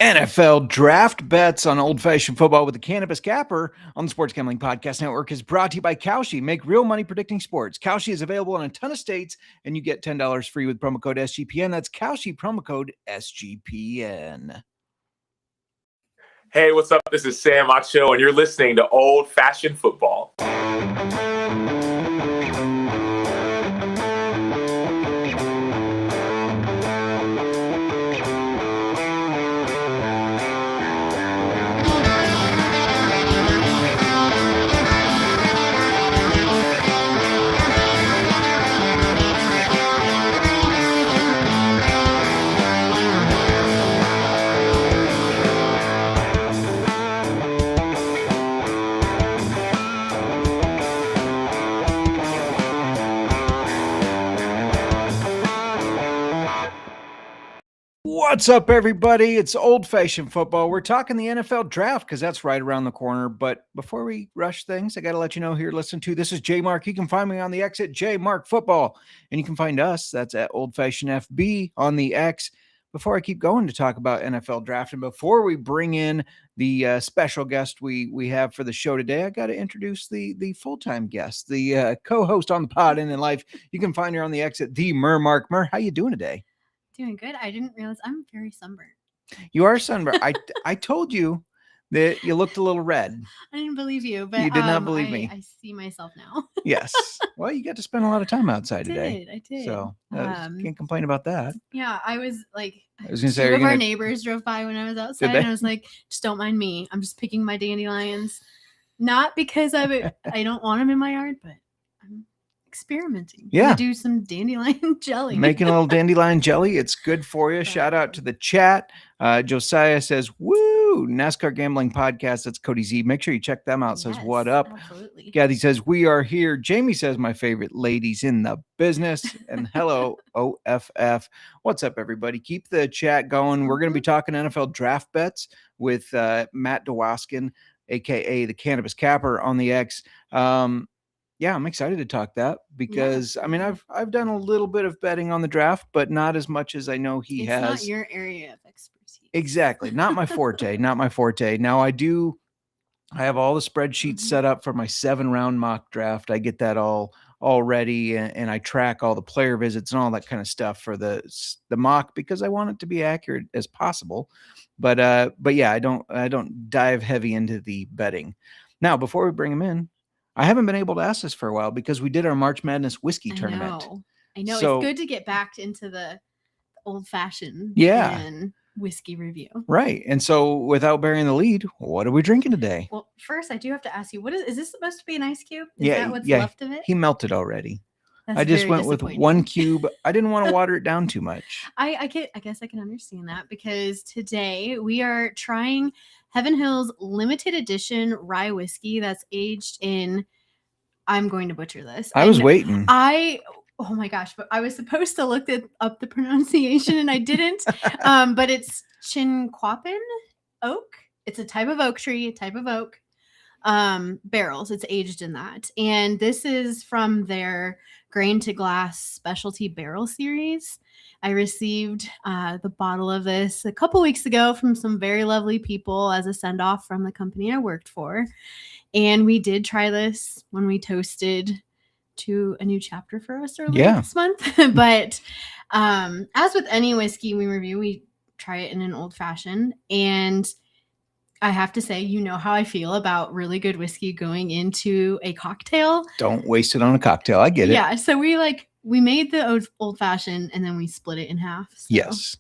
NFL Draft Bets on Old Fashioned Football with the Cannabis Capper on the Sports Gambling Podcast Network is brought to you by Kalshi. Make real money predicting sports. Kalshi is available in a ton of states, and you get $10 free with promo code SGPN. That's Kalshi, promo code SGPN. Hey, what's up? This is Sam Macho, and you're listening to Old Fashioned Football. What's up, everybody? It's Old Fashioned Football. We're talking the NFL Draft because that's right around the corner. But before we rush things, I got to let you know who you're listening to. This is J Mark. You can find me on the X at J Mark Football, and you can find us. That's at Old Fashioned FB on the X. Before I keep going to talk about NFL Draft, and before we bring in the special guest we have for the show today, I got to introduce the full-time guest, the co-host on the pod and in life. You can find her on the X at the Mark. How you doing today? Doing good. I didn't realize I'm very sunburned. You are sunburned. I told you that you looked a little red. I didn't believe you, but you did not believe me. I see myself now. Yes. Well, you got to spend a lot of time outside today. I did. So can't complain about that. Yeah, I was like, I was gonna say, two of our neighbors drove by when I was outside, and I was like, just don't mind me. I'm just picking my dandelions, not because I don't want them in my yard, but I'm experimenting. Yeah, do some dandelion jelly. Making a little dandelion jelly. It's good for you. Shout out to the chat. Josiah says, "Woo, NASCAR Gambling Podcast." That's Cody Z. Make sure you check them out. Says, "What up?" Absolutely. Kathy says, "We are here." Jamie says, "My favorite ladies in the business." And hello, OFF. What's up, everybody? Keep the chat going. We're going to be talking NFL draft bets with Matt Dewoskin, aka the Cannabis Capper on the X. Yeah, I'm excited to talk that because I mean I've done a little bit of betting on the draft, but not as much as I know he has. It's not your area of expertise. Exactly. Not my forte. Not my forte. Now I have all the spreadsheets set up for my 7-round mock draft. I get that all ready and I track all the player visits and all that kind of stuff for the mock because I want it to be accurate as possible. But yeah, I don't dive heavy into the betting. Now, before we bring him in, I haven't been able to ask this for a while because we did our March Madness whiskey tournament. I know. So, it's good to get back into the old-fashioned and whiskey review. Right. And so without bearing the lead, what are we drinking today? Well, first I do have to ask you, is this supposed to be an ice cube? Is that what's left of it? He melted already. That's I just went with 1 cube. I didn't want to water it down too much. I guess I can understand that because today we are trying Heaven Hill's limited edition rye whiskey that's aged in, I'm going to butcher this. I was waiting. Oh my gosh, but I was supposed to look up the pronunciation and I didn't. But it's Chinquapin oak. It's a type of oak tree, barrels. It's aged in that. And this is from their grain to glass specialty barrel series. I received the bottle of this a couple weeks ago from some very lovely people as a send-off from the company I worked for. And we did try this when we toasted to a new chapter for us earlier this month. But as with any whiskey we review, we try it in an old fashioned. And I have to say, you know how I feel about really good whiskey going into a cocktail. Don't waste it on a cocktail. I get it. Yeah. So we made the old fashioned and then we split it in half. So yes.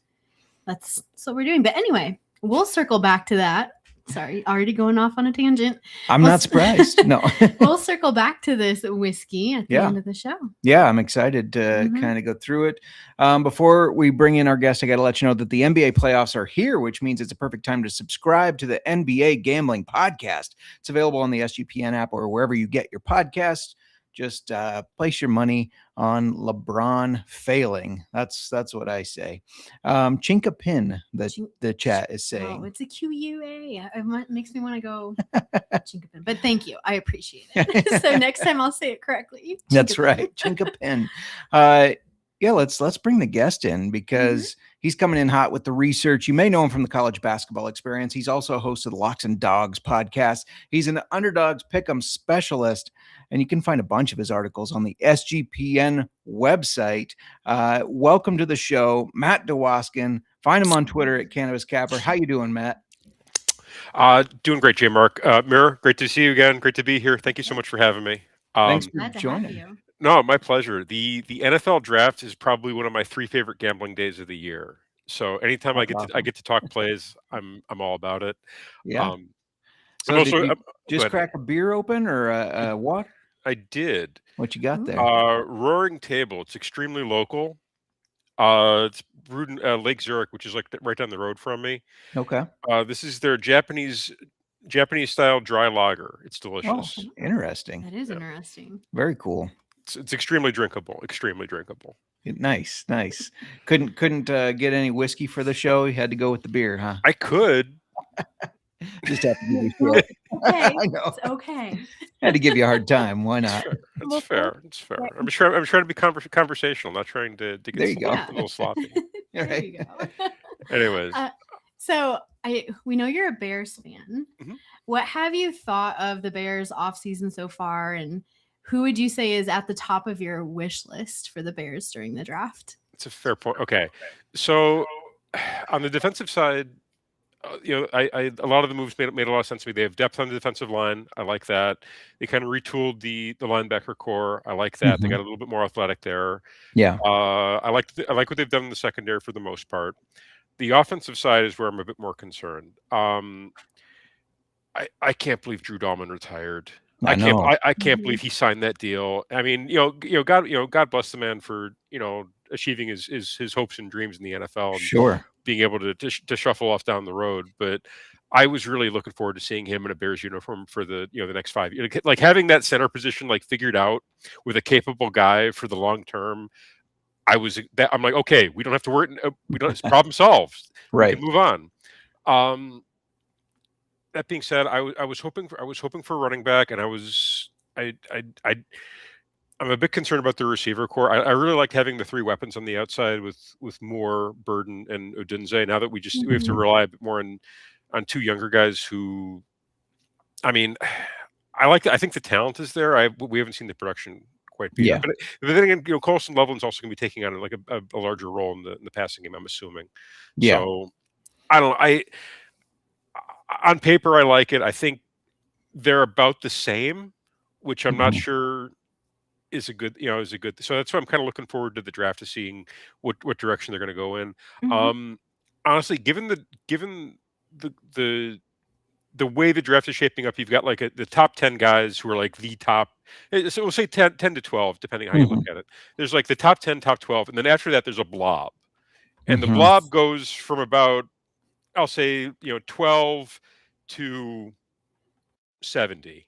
That's what we're doing. But anyway, we'll circle back to that. Sorry, already going off on a tangent. I'm not surprised. No. We'll circle back to this whiskey at the end of the show. Yeah, I'm excited to kind of go through it. Before we bring in our guest, I got to let you know that the NBA playoffs are here, which means it's a perfect time to subscribe to the NBA Gambling Podcast. It's available on the SGPN app or wherever you get your podcasts. Just place your money on LeBron failing. That's what I say. Chinka pin, the chat is saying. Oh, it's a QUA. It makes me want to go Chinka pin. But thank you. I appreciate it. So next time I'll say it correctly. That's right. Chinka pin. Yeah, let's bring the guest in because he's coming in hot with the research. You may know him from the college basketball experience. He's also a host of the Locks and Dogs podcast. He's an Underdogs Pick'em specialist, and you can find a bunch of his articles on the SGPN website. Welcome to the show, Matt Dewoskin. Find him on Twitter at Cannabis Capper. How you doing, Matt? Doing great, J. Mark. Mirror, great to see you again. Great to be here. Thank you so much for having me. Thanks for Glad to have joining. you. No, my pleasure. The NFL draft is probably one of my 3 favorite gambling days of the year. So anytime I That's get to talk plays, I'm all about it. Yeah. I'm So also did you go just ahead. crack a beer open or what? I did. What you got there? Roaring Table. It's extremely local. It's brewed in Lake Zurich, which is like right down the road from me. Okay. This is their Japanese style dry lager. It's Oh, delicious. interesting. That is interesting. Very cool. It's extremely drinkable. Extremely drinkable. Nice. Couldn't get any whiskey for the show. You had to go with the beer, huh? I could. Just have to give you shit. Okay, I know. it's okay. Had to give you a hard time. Why not? It's fair. It's fair. I'm trying to be conversational, not trying to get There you go. a little sloppy. All There right. you go. Anyways, So we know you're a Bears fan. Mhm. What have you thought of the Bears offseason so far, and who would you say is at the top of your wish list for the Bears during the draft? it's a fair point. Okay, so on the defensive side, a lot of the moves made a lot of sense to me. They have depth on the defensive line. I like that. They kind of retooled the linebacker core. I like that. They got a little bit more athletic there. Yeah. I like what they've done in the secondary for the most part. The offensive side is where I'm a bit more concerned. I can't believe Drew Dahlman retired. I know. I can't believe he signed that deal. I mean, God bless the man for achieving his hopes and dreams in the NFL and Sure. being able to shuffle off down the road. But I was really looking forward to seeing him in a Bears uniform for the next 5 years. Like having that center position like figured out with a capable guy for the long term. I'm like, okay, we don't have to worry. It's problem solved. Right. We can move on. That being said, I was hoping for a running back, and I'm a bit concerned about the receiver core. I really liked having the 3 weapons on the outside with Moore, Burden, and Odunze. Now that we have to rely a bit more on 2 younger guys who, I mean, I think the talent is there. We haven't seen the production quite be there. But then again, Colson Loveland's also going to be taking on like a larger role in the passing game, I'm assuming. Yeah. So I don't know. On paper, I like it. I think they're about the same, which I'm not sure is a good. So that's why I'm kind of looking forward to the draft to seeing what direction they're going to go in. Honestly, given the way the draft is shaping up, you've got like the top 10 guys who are like the top. So we'll say 10 to 12, depending how you look at it. There's like the top 10, top 12, and then after that, there's a blob, and the blob goes from about, I'll say, 12 to 70,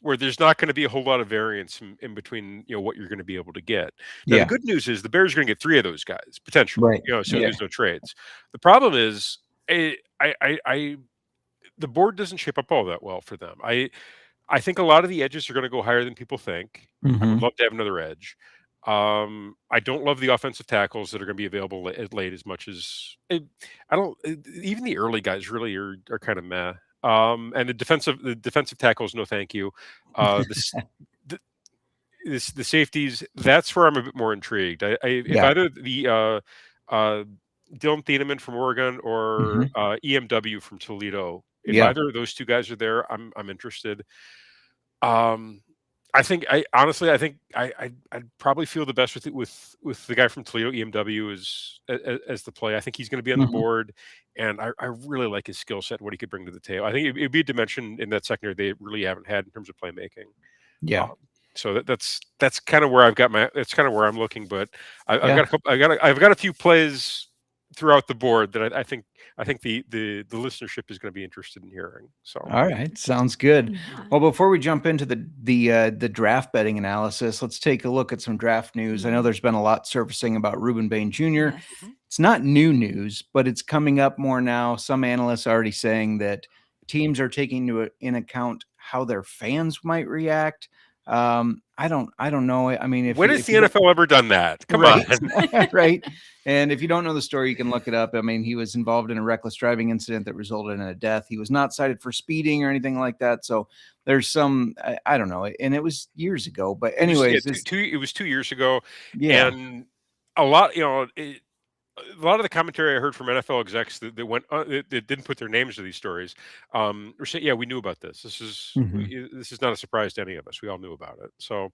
where there's not going to be a whole lot of variance in between, what you're going to be able to get. Now, the good news is the Bears are going to get 3 of those guys potentially. Right. So there's no trades. The problem is, the board doesn't shape up all that well for them. I think a lot of the edges are going to go higher than people think. I would love to have another edge. I don't love the offensive tackles that are going to be available late as much as I don't. Even the early guys really are kind of meh. And the defensive tackles, no thank you. The safeties, that's where I'm a bit more intrigued. If either the Dylan Thieneman from Oregon or EMW from Toledo, if either of those 2 guys are there, I'm interested. I think I'd probably feel the best with the guy from Toledo, EMW, as the play. I think he's going to be on the board, and I really like his skill set and what he could bring to the table. I think it'd be a dimension in that secondary they really haven't had in terms of playmaking. Yeah. So that's kind of where that's kind of where I'm looking. But I've got a few plays throughout the board that I think the listenership is going to be interested in hearing. So all right, sounds good. Yeah. Well, before we jump into the draft betting analysis, let's take a look at some draft news. I know there's been a lot surfacing about Reuben Bain Jr. Yes. It's not new news, but it's coming up more now. Some analysts are already saying that teams are taking in account how their fans might react. I don't know. I mean, when has the NFL ever done that? Come on. Right. And if you don't know the story, you can look it up. I mean, he was involved in a reckless driving incident that resulted in a death. He was not cited for speeding or anything like that. So there's some, I don't know. And it was years ago. But anyways, it was 2 years ago. Yeah. And a lot, a lot of the commentary I heard from NFL execs that went that didn't put their names to these stories were saying, "Yeah, we knew about this. This is not a surprise to any of us. We all knew about it." So,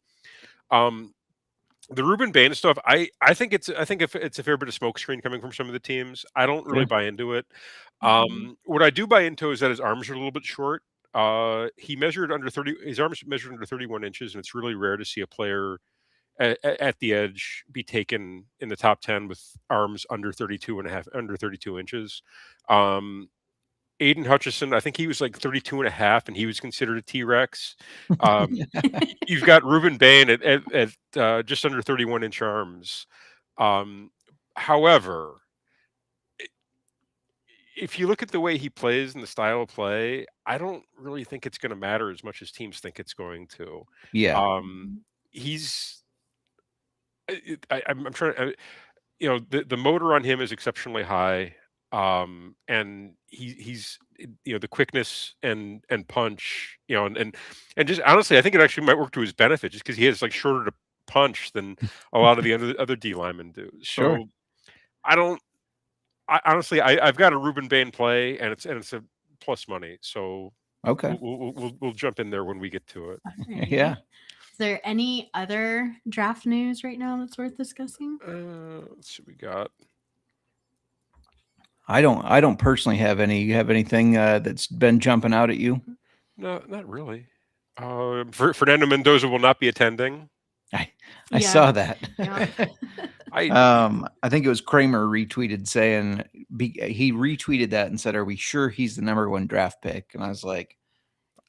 the Ruben Bain stuff, I think it's a fair bit of smokescreen coming from some of the teams. I don't really buy into it. What I do buy into is that his arms are a little bit short. He measured under 30. His arms measured under 31 inches, and it's really rare to see a player at the edge be taken in the top 10 with arms under 32 inches. Aiden Hutchinson, I think he was like 32 and a half, and he was considered a T-Rex. You've got Ruben Bain at just under 31-inch arms. However, if you look at the way he plays and the style of play, I don't really think it's going to matter as much as teams think it's going to. Yeah. He's I'm trying. The motor on him is exceptionally high, and he's the quickness and punch, and just honestly, I think it actually might work to his benefit just because he has like shorter to punch than a lot of the other D linemen do. Sure. So honestly, I've got a Ruben Bain play, and it's a plus money. So okay, we'll jump in there when we get to it. Right. Yeah. Is there any other draft news right now that's worth discussing? Let's see what we got. I don't personally have any. You have anything that's been jumping out at you? No, not really. Fernando Mendoza will not be attending. I saw that. Yeah. I think it was Kramer retweeted saying he retweeted that and said, "Are we sure he's the number 1 draft pick?" And I was like,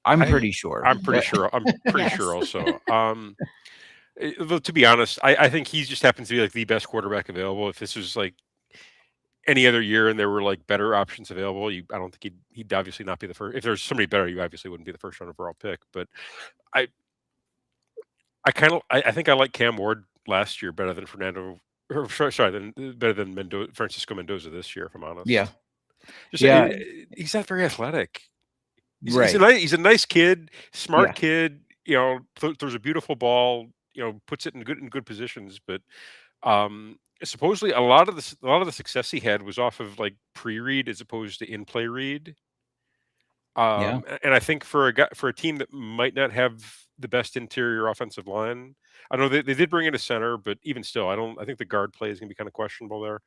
I'm pretty sure. I'm pretty sure. I'm pretty sure also. To be honest, I think he just happens to be like the best quarterback available. If this was like any other year and there were like better options available, I don't think he'd obviously not be the first. If there's somebody better, you obviously wouldn't be the first round overall pick. But I think I like Cam Ward last year better than better than Francisco Mendoza this year, if I'm honest. Yeah. He's not very athletic. Right. He's a nice kid, smart kid. Throws a beautiful ball. Puts it in good positions. But supposedly a lot of the success he had was off of like pre-read as opposed to in-play read. And I think for a team that might not have the best interior offensive line, I know they did bring in a center, but even still, I think the guard play is going to be kind of questionable there.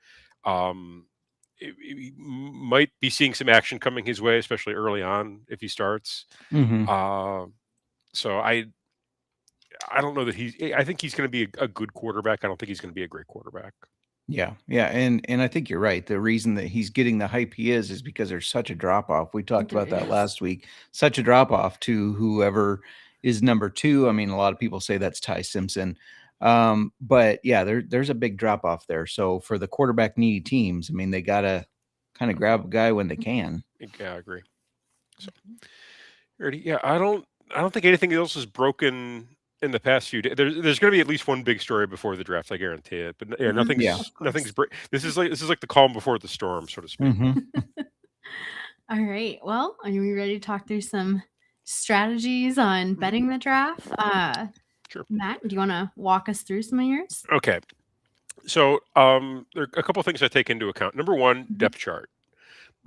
He might be seeing some action coming his way, especially early on if he starts. So I don't know that I think he's going to be a good quarterback. I don't think he's going to be a great quarterback. Yeah. And I think you're right. The reason that he's getting the hype he is because there's such a drop off. We talked about that last week. Such a drop off to whoever is number 2. I mean, a lot of people say that's Ty Simpson. But yeah, there's a big drop off there. So for the quarterback needy teams, I mean, they gotta kind of grab a guy when they can. Yeah, I agree. So, yeah, I don't think anything else is broken in the past few days. There's going to be at least one big story before the draft, I guarantee it. But yeah, nothing's this is like the calm before the storm, so to speak. All right. Well, are we ready to talk through some strategies on betting the draft? Sure. Matt, do you want to walk us through some of yours? Okay. So there are a couple of things I take into account. Number 1, depth chart.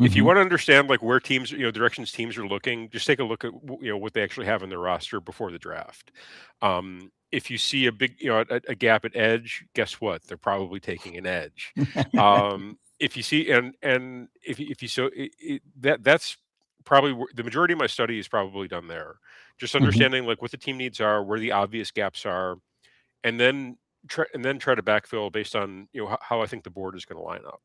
If you want to understand like where teams, directions teams are looking, just take a look at what they actually have in their roster before the draft. If you see a big a gap at edge, guess what? They're probably taking an edge. If you see and if you so that's probably the majority of my study is probably done there. Just understanding like what the team needs are, where the obvious gaps are, and then try to backfill based on how I think the board is going to line up.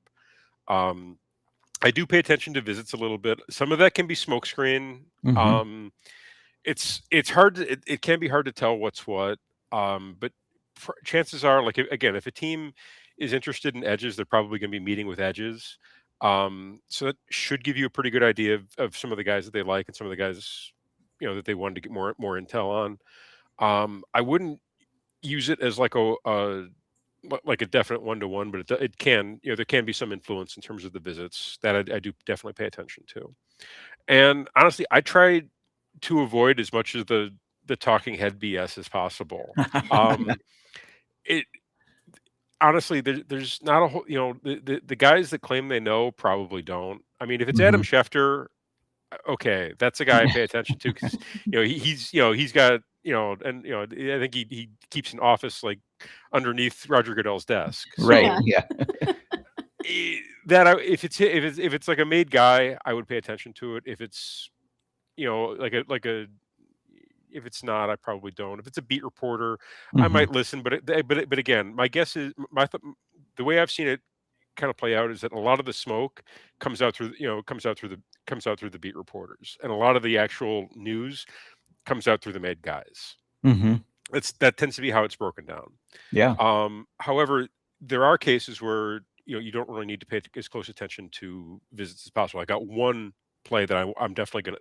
I do pay attention to visits a little bit. Some of that can be smokescreen. It's hard. It can be hard to tell what's what. But chances are, like if a team is interested in edges, they're probably going to be meeting with edges. So that should give you a pretty good idea of some of the guys that they like and some of the guys that they wanted to get more intel I wouldn't use it as like a definite 1-to-1, but it can, there can be some influence in terms of the visits that I do definitely pay attention to. And honestly, I try to avoid as much of the talking head BS as possible. It honestly, there's not a whole, the guys that claim they know probably don't. I mean, if it's Adam Schefter, okay, that's a guy I pay attention to because he's got and I think he keeps an office like underneath Roger Goodell's desk. Right. So, Yeah. if it's like a made guy, I would pay attention to it. If it's if it's not, I probably don't. If it's a beat reporter, I might listen. But again, my guess is the way I've seen it kind of play out is that a lot of the smoke comes out through the beat reporters, and a lot of the actual news comes out through the made guys. That tends to be how it's broken down. Yeah. However, there are cases where you don't really need to pay as close attention to visits as possible. I got one play that I'm definitely gonna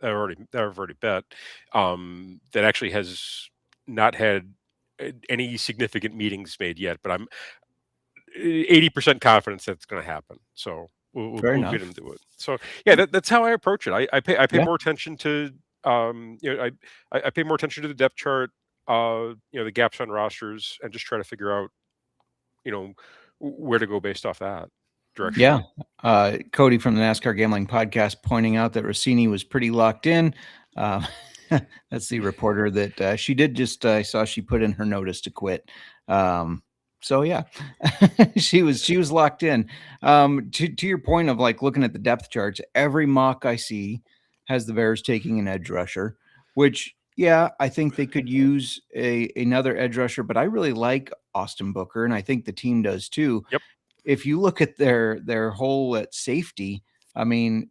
I've already bet that actually has not had any significant meetings made yet, but I'm 80% confidence that's going to happen. So we'll get into it. So yeah, that's how I approach it. I pay more attention to I pay more attention to the depth chart, the gaps on rosters, and just try to figure out where to go based off that direction. Yeah. Cody from the NASCAR Gambling Podcast pointing out that Rossini was pretty locked in. That's the reporter that she did just, I saw she put in her notice to quit. So yeah, she was locked in. To your point of like looking at the depth charts, every mock I see has the Bears taking an edge rusher, which I think they could use another edge rusher, but I really like Austin Booker, and I think the team does too. Yep. If you look at their hole at safety, I mean,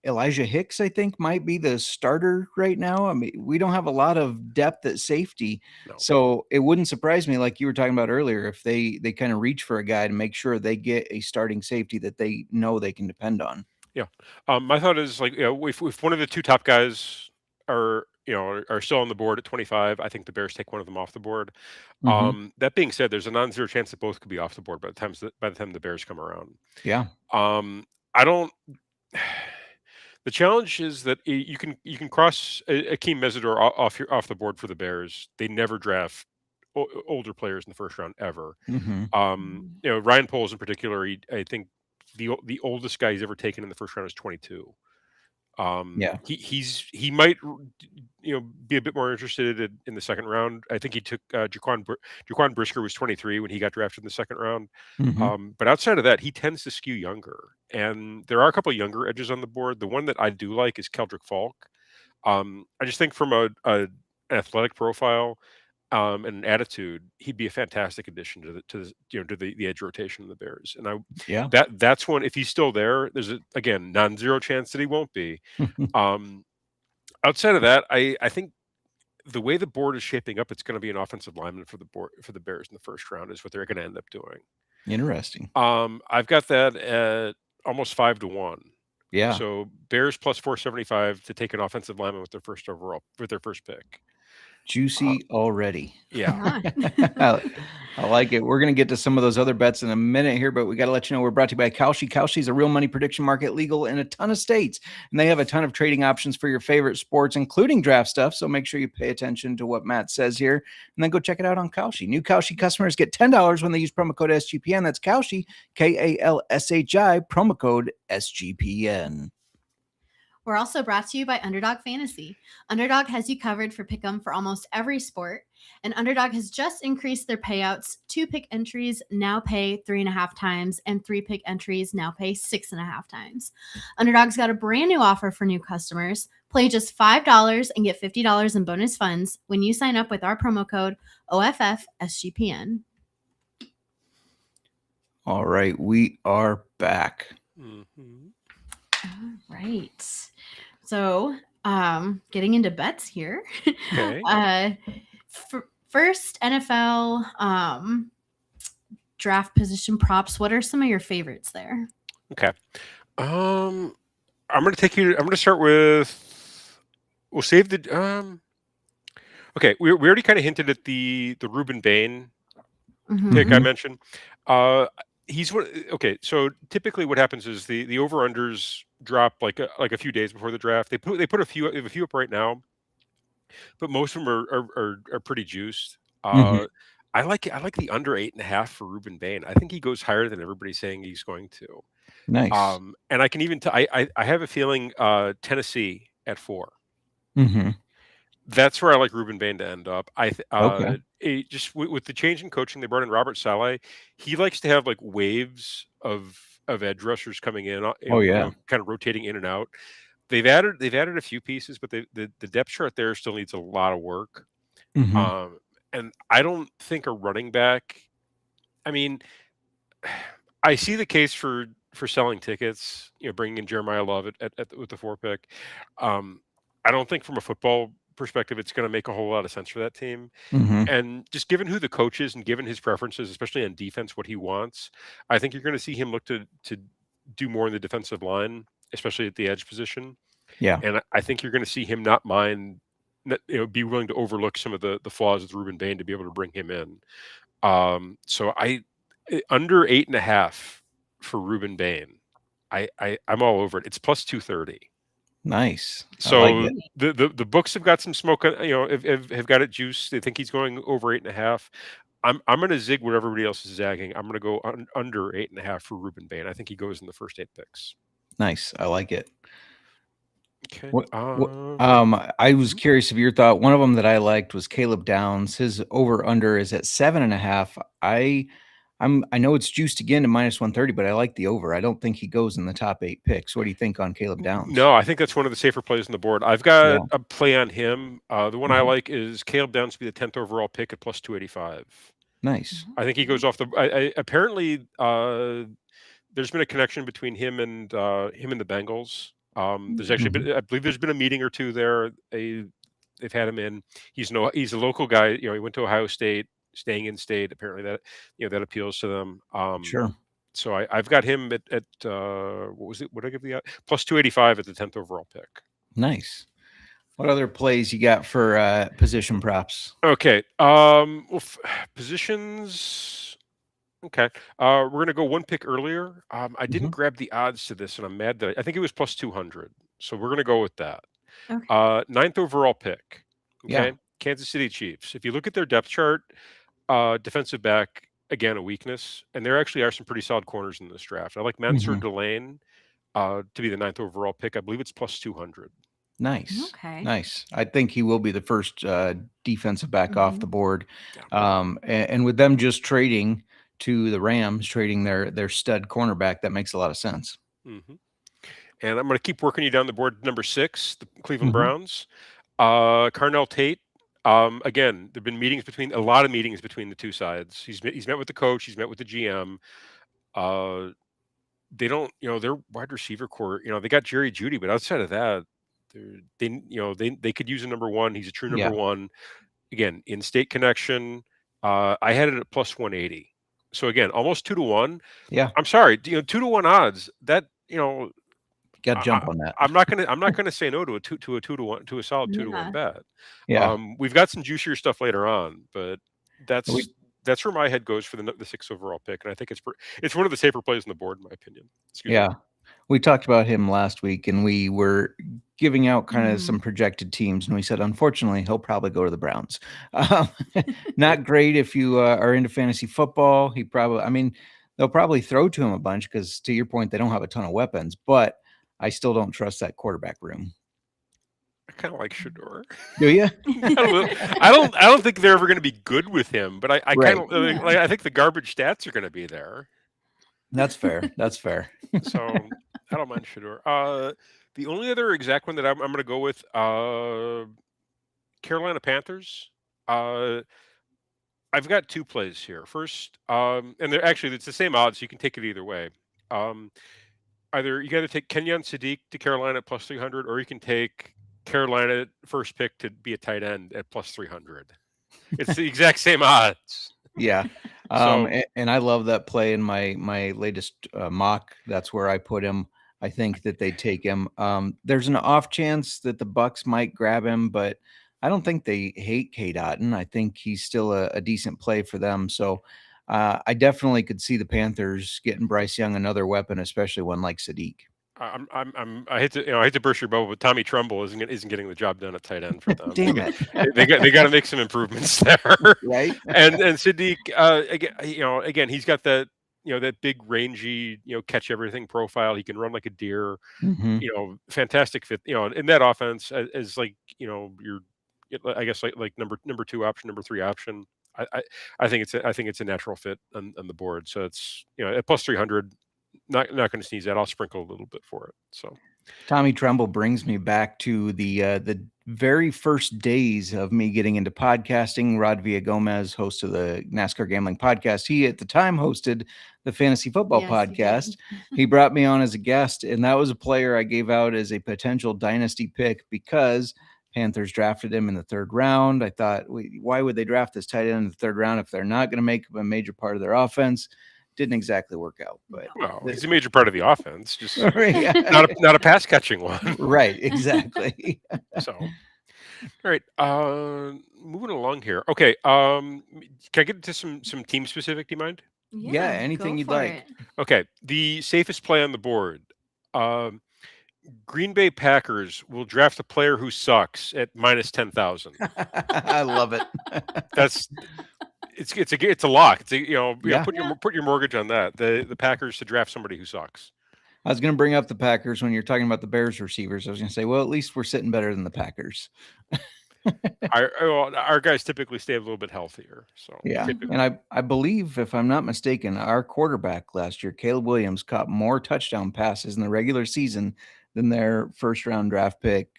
Elijah Hicks, I think, might be the starter right now. I mean, we don't have a lot of depth at safety. No. So it wouldn't surprise me, like you were talking about earlier, if they kind of reach for a guy to make sure they get a starting safety that they know they can depend on. Yeah. My thought is like, if one of the two top guys are still on the board at 25, I think the Bears take one of them off the board. That being said, there's a non-zero chance that both could be off the board by the time the Bears come around. Yeah. I don't. The challenge is that you can cross Akeem Mesidor off the board for the Bears. They never draft older players in the first round ever. Ryan Poles in particular, I think the oldest guy he's ever taken in the first round is 22. He might be a bit more interested in the second round. I think he took Jaquan Brisker was 23 when he got drafted in the second round. But outside of that, he tends to skew younger. And there are a couple of younger edges on the board. The one that I do like is Keldrick Falk. I just think from an athletic profile and an attitude, he'd be a fantastic addition to the edge rotation of the Bears. And that's one. If he's still there, there's again non-zero chance that he won't be. Outside of that, I think the way the board is shaping up, it's going to be an offensive lineman for the Bears in the first round is what they're going to end up doing. Interesting. I've got that at almost 5-1. Yeah. So Bears plus 475 to take an offensive lineman with their first pick. Juicy already. Yeah. I like it. We're going to get to some of those other bets in a minute here, but we got to let you know we're brought to you by Kalshi. Kalshi is a real money prediction market, legal in a ton of states, and they have a ton of trading options for your favorite sports, including draft stuff. So make sure you pay attention to what Matt says here, and then go check it out on Kalshi. New Kalshi customers get $10 when they use promo code SGPN. That's Kalshi, Kalshi, promo code SGPN. We're also brought to you by Underdog Fantasy. Underdog has you covered for pick'em for almost every sport, and Underdog has just increased their payouts. 2-pick entries now pay 3.5 times, and 3-pick entries now pay 6.5 times. Underdog's got a brand new offer for new customers. Play just $5 and get $50 in bonus funds when you sign up with our promo code OFFSGPN. All right, we are back. All right. So, getting into bets here. Okay. First NFL draft position props. What are some of your favorites there? Okay. I'm going to start with. We'll save the. Okay, we already kind of hinted at the Ruben Bain Mhm. pick I Mhm. mentioned. He's what? Okay, so typically what happens is the over unders drop like a few days before the draft. They put a few up right now, but most of them are pretty juiced. Mhm. I like the under 8.5 for Ruben Bain. I think he goes higher than everybody's saying he's going to. Nice. And I can even I have a feeling Tennessee at 4. Mhm. That's where I like Ruben Bain to end up. Okay. Just with the change in coaching, they brought in Robert Saleh. He likes to have like waves of edge rushers coming in, Oh, yeah. kind of rotating in and out. They've added a few pieces, but the depth chart there still needs a lot of work. Mhm. And I don't think a running back. I mean, I see the case for selling tickets. Bringing in Jeremiah Love with the 4 pick. I don't think from a football perspective it's going to make a whole lot of sense for that team. Mhm. And just given who the coach is and given his preferences, especially on defense, what he wants, I think you're going to see him look to do more in the defensive line, especially at the edge position. Yeah. And I think you're going to see him not mind, be willing to overlook some of the flaws with Ruben Bain to be able to bring him in. So under 8.5 for Ruben Bain. I'm all over it. It's plus 230. Nice. I like So it. the books have got some smoke, have got it juiced. They think he's going over 8.5. I'm going to zig what everybody else is zagging. I'm going to go under 8.5 for Ruben Bain. I think he goes in the first 8 picks. Nice. I like it. Okay. What I was curious of your thought. One of them that I liked was Caleb Downs. His over under is at 7.5. I know it's juiced again to -130, but I like the over. I don't think he goes in the top 8 picks. What do you think on Caleb Downs? No, I think that's one of the safer plays on the board. I've Yeah. got a play on him. The one I Mhm. like is Caleb Downs to be the 10th overall pick at plus 285. Nice. I think he goes off the. Apparently, there's been a connection between him and the Bengals. There's actually Mhm. been, I believe, there's been a meeting or two there. They've had him in. He's a local guy. He went to Ohio State, staying in state. Apparently, that appeals to them. Sure. So I've got him at what was it? What did I give the plus 285 at the 10th overall pick. Nice. What other plays you got for position props? Okay. Positions. Okay. We're gonna go one pick earlier. I didn't Mhm. grab the odds to this, and I'm mad that I think it was plus 200. So we're gonna go with that. Okay. 9th overall pick. Yeah. Okay. Kansas City Chiefs. If you look at their depth chart, defensive back again a weakness, and there actually are some pretty solid corners in this draft. I like Mansour Mhm. Delane to be the 9th overall pick. I believe it's plus 200. Nice. Okay. Nice. I think he will be the first defensive back off Mhm. the board. Yeah. And with them just trading to the Rams, trading their stud cornerback, that makes a lot of sense. hmm And I'm going to keep working you down the board. Number 6, the Cleveland Mhm. Browns. Carnell Tate. Again, there've been a lot of meetings between the two sides. He's met with the coach. He's met with the GM. They don't, their wide receiver core. They got Jerry Jeudy, but outside of that, they could use a number 1. He's a true number Yeah. 1. Again, in-state connection. I had it at plus 180. So again, almost 2-1. Yeah. I'm sorry, 2-1 odds. That Got to jump on that. I'm not gonna say no to a 2-1 to a solid 2-1 Yeah. bet. Yeah. We've got some juicier stuff later on, but We that's where my head goes for the 6th overall pick, and I think it's one of the safer plays on the board, in my opinion. Excuse me. Yeah. We talked about him last week, and we were giving out kind of Mhm. some projected teams, and we said, unfortunately, he'll probably go to the Browns. Um, not great if you are into fantasy football. They'll probably throw to him a bunch because, to your point, they don't have a ton of weapons, but I still don't trust that quarterback room. I kind of like Shador. Do you? I don't know. I don't think they're ever going to be good with him, but I kind Right. of Yeah. like. I think the garbage stats are going to be there. That's fair. That's fair. So I don't mind Shador. The only other exact one that I'm going to go with, Carolina Panthers. I've got 2 plays here. First, and it's the same odds, so you can take it either way. Either you got to take Kenyon Sadiq to Carolina at plus 300, or you can take Carolina first pick to be a tight end at plus 300. It's the exact same odds. Yeah. So And I love that play in my latest mock. That's where I put him. I think that they take him. There's an off chance that the Bucks might grab him, but I don't think they hate K. Dotton. I think he's still a decent play for them. So I definitely could see the Panthers getting Bryce Young another weapon, especially one like Sadiq. I hate to burst your bubble, but Tommy Trumbull isn't getting the job done at tight end for them. Damn it. They got to make some improvements there, right? And Sadiq, again, he's got that that big rangy catch everything profile. He can run like a deer. Mm-hmm. Fantastic fit. In that offense as like your I guess like number 2 option, number 3 option. I think it's a natural fit on the board. So it's at plus 300. Not going to sneeze at. I'll sprinkle a little bit for it. So Tommy Trumbull brings me back to the very first days of me getting into podcasting. Rod Villagomez, host of the NASCAR Gambling Podcast, he at the time hosted the Fantasy Football Podcast. He brought me on as a guest, and that was a player I gave out as a potential dynasty pick because Panthers drafted him in the 3rd round. I thought, why would they draft this tight end in the 3rd round if they're not going to make him a major part of their offense? Didn't exactly work out, but he's a major part of the offense, just yeah. not a pass catching one. Right, exactly. So, all right, moving along here. Okay, can I get into some team specific? Do you mind? Yeah, anything you'd like. Okay, the safest play on the board. Green Bay Packers will draft a player who sucks at minus 10,000. I love it. It's a lock. It's put your mortgage on that. The Packers to draft somebody who sucks. I was going to bring up the Packers when you're talking about the Bears receivers. I was going to say, well, at least we're sitting better than the Packers. Our guys typically stay a little bit healthier. So yeah, and I believe, if I'm not mistaken, our quarterback last year, Caleb Williams, caught more touchdown passes in the regular season than their 1st round draft pick,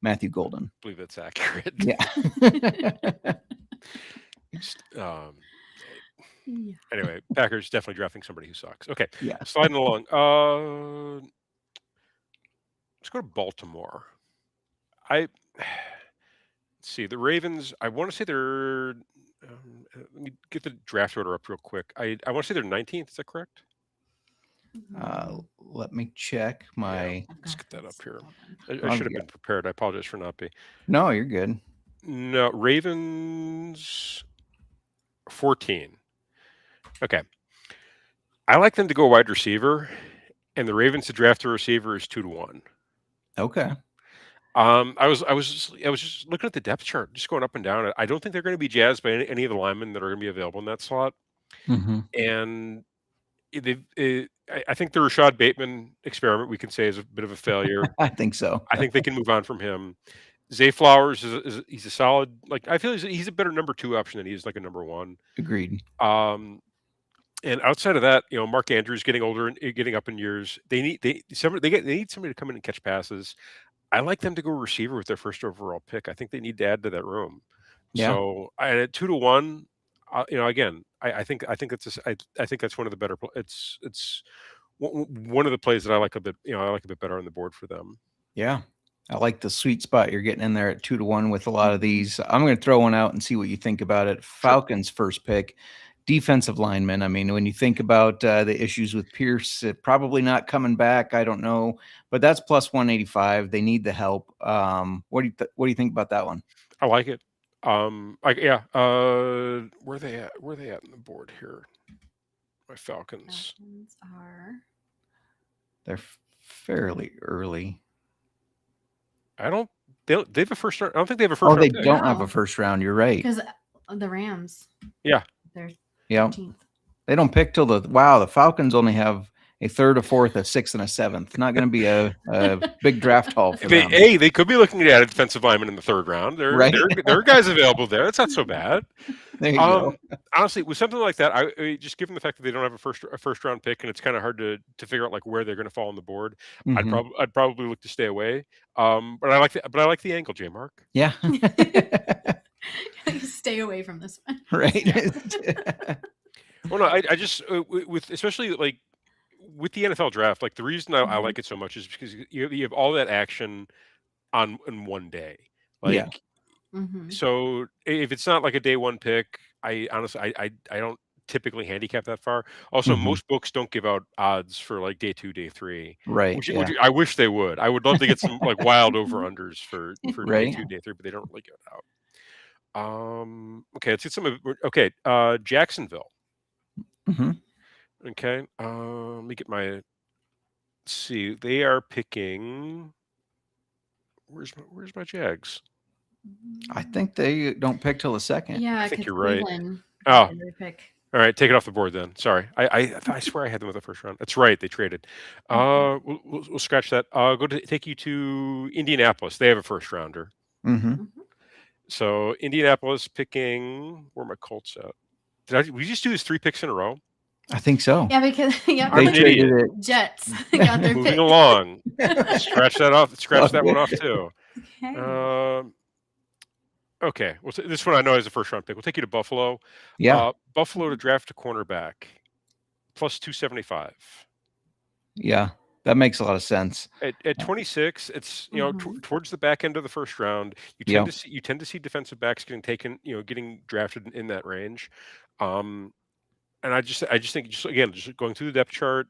Matthew Golden. I believe that's accurate. Yeah. Anyway, Packers definitely drafting somebody who sucks. Okay, yeah. Sliding along. Let's go to Baltimore. Let's see the Ravens. I want to say they're. Let me get the draft order up real quick. I want to say they're 19th. Is that correct? Let me check my. Let's get that up here. I should have been prepared. I apologize for not being. No, you're good. No, Ravens 14. Okay. I like them to go wide receiver, and the Ravens to draft a receiver is 2-1. Okay. I was just looking at the depth chart, just going up and down. I don't think they're going to be jazzed by any of the linemen that are going to be available in that slot. Mm-hmm. And I think the Rashad Bateman experiment, we can say, is a bit of a failure. I think so. I think they can move on from him. Zay Flowers he's a solid, like, I feel he's a better number 2 option than he is like a number 1. Agreed. And outside of that, Mark Andrews getting older and getting up in years. They need somebody to come in and catch passes. I like them to go receiver with their 1st overall pick. I think they need to add to that room. Yeah. So at 2-1, again, I think that's one of the better. It's one of the plays that I like a bit. I like a bit better on the board for them. Yeah. I like the sweet spot you're getting in there at 2-1 with a lot of these. I'm going to throw one out and see what you think about it. Falcons' first pick, defensive lineman. I mean, when you think about the issues with Pierce, probably not coming back. I don't know, but that's plus 185. They need the help. What do you think about that one? I like it. Where are they at? Where are they at on the board here? My Falcons they're fairly early. They have a first round. I don't think they have a first round. They don't have a first round. You're right. Because the Rams. Yeah. They're 13th. They don't pick till the Falcons only have a 3rd, a 4th, a 6th, and a 7th. Not going to be a big draft haul for them. They could be looking at a defensive lineman in the 3rd round. There are guys available there. That's not so bad. There you go. Honestly, with something like that, I just given the fact that they don't have a first round pick, and it's kind of hard to figure out like where they're going to fall on the board. Mm-hmm. I'd probably look to stay away. But I like the angle, J Mark. Yeah. Stay away from this one. Right. Yeah. Well, no, I just with especially like with the NFL draft, like the reason I like it so much is because you have all that action in one day. Like, yeah. Mm-hmm. So if it's not like a day 1 pick, I honestly I don't typically handicap that far. Also, most books don't give out odds for like day 2, day 3. Right. Which Yeah. I wish they would. I would love to get some like wild over-unders for day Right. 2, day 3, but they don't really give it out. Okay, let's get some. Okay, Jacksonville. hmm Okay, let me get my. Let's see, they are picking. Where's my Jags? I think they don't pick till the second. Yeah, I think because you're right. Cleveland Oh, did their pick. all right, take it off the board then. Sorry, I swear I had them with the first round. That's right, they traded. We'll scratch that. Take you to Indianapolis. They have a first rounder. hmm So Indianapolis picking. Where are my Colts at? We just do this 3 picks in a row? I think so. Yeah, because They I'm an traded idiot. it. Jets got their Moving pick. along. Scratch that off. Scratch that Okay. one off too. Okay. Okay. Well, this one I know is a first round pick. We'll take you to Buffalo. Yeah. Buffalo to draft a cornerback plus 275. Yeah. That makes a lot of sense. At 26, it's towards the back end of the first round. Yep. You tend to see defensive backs getting taken, getting drafted in that range. And I just think just going through the depth chart,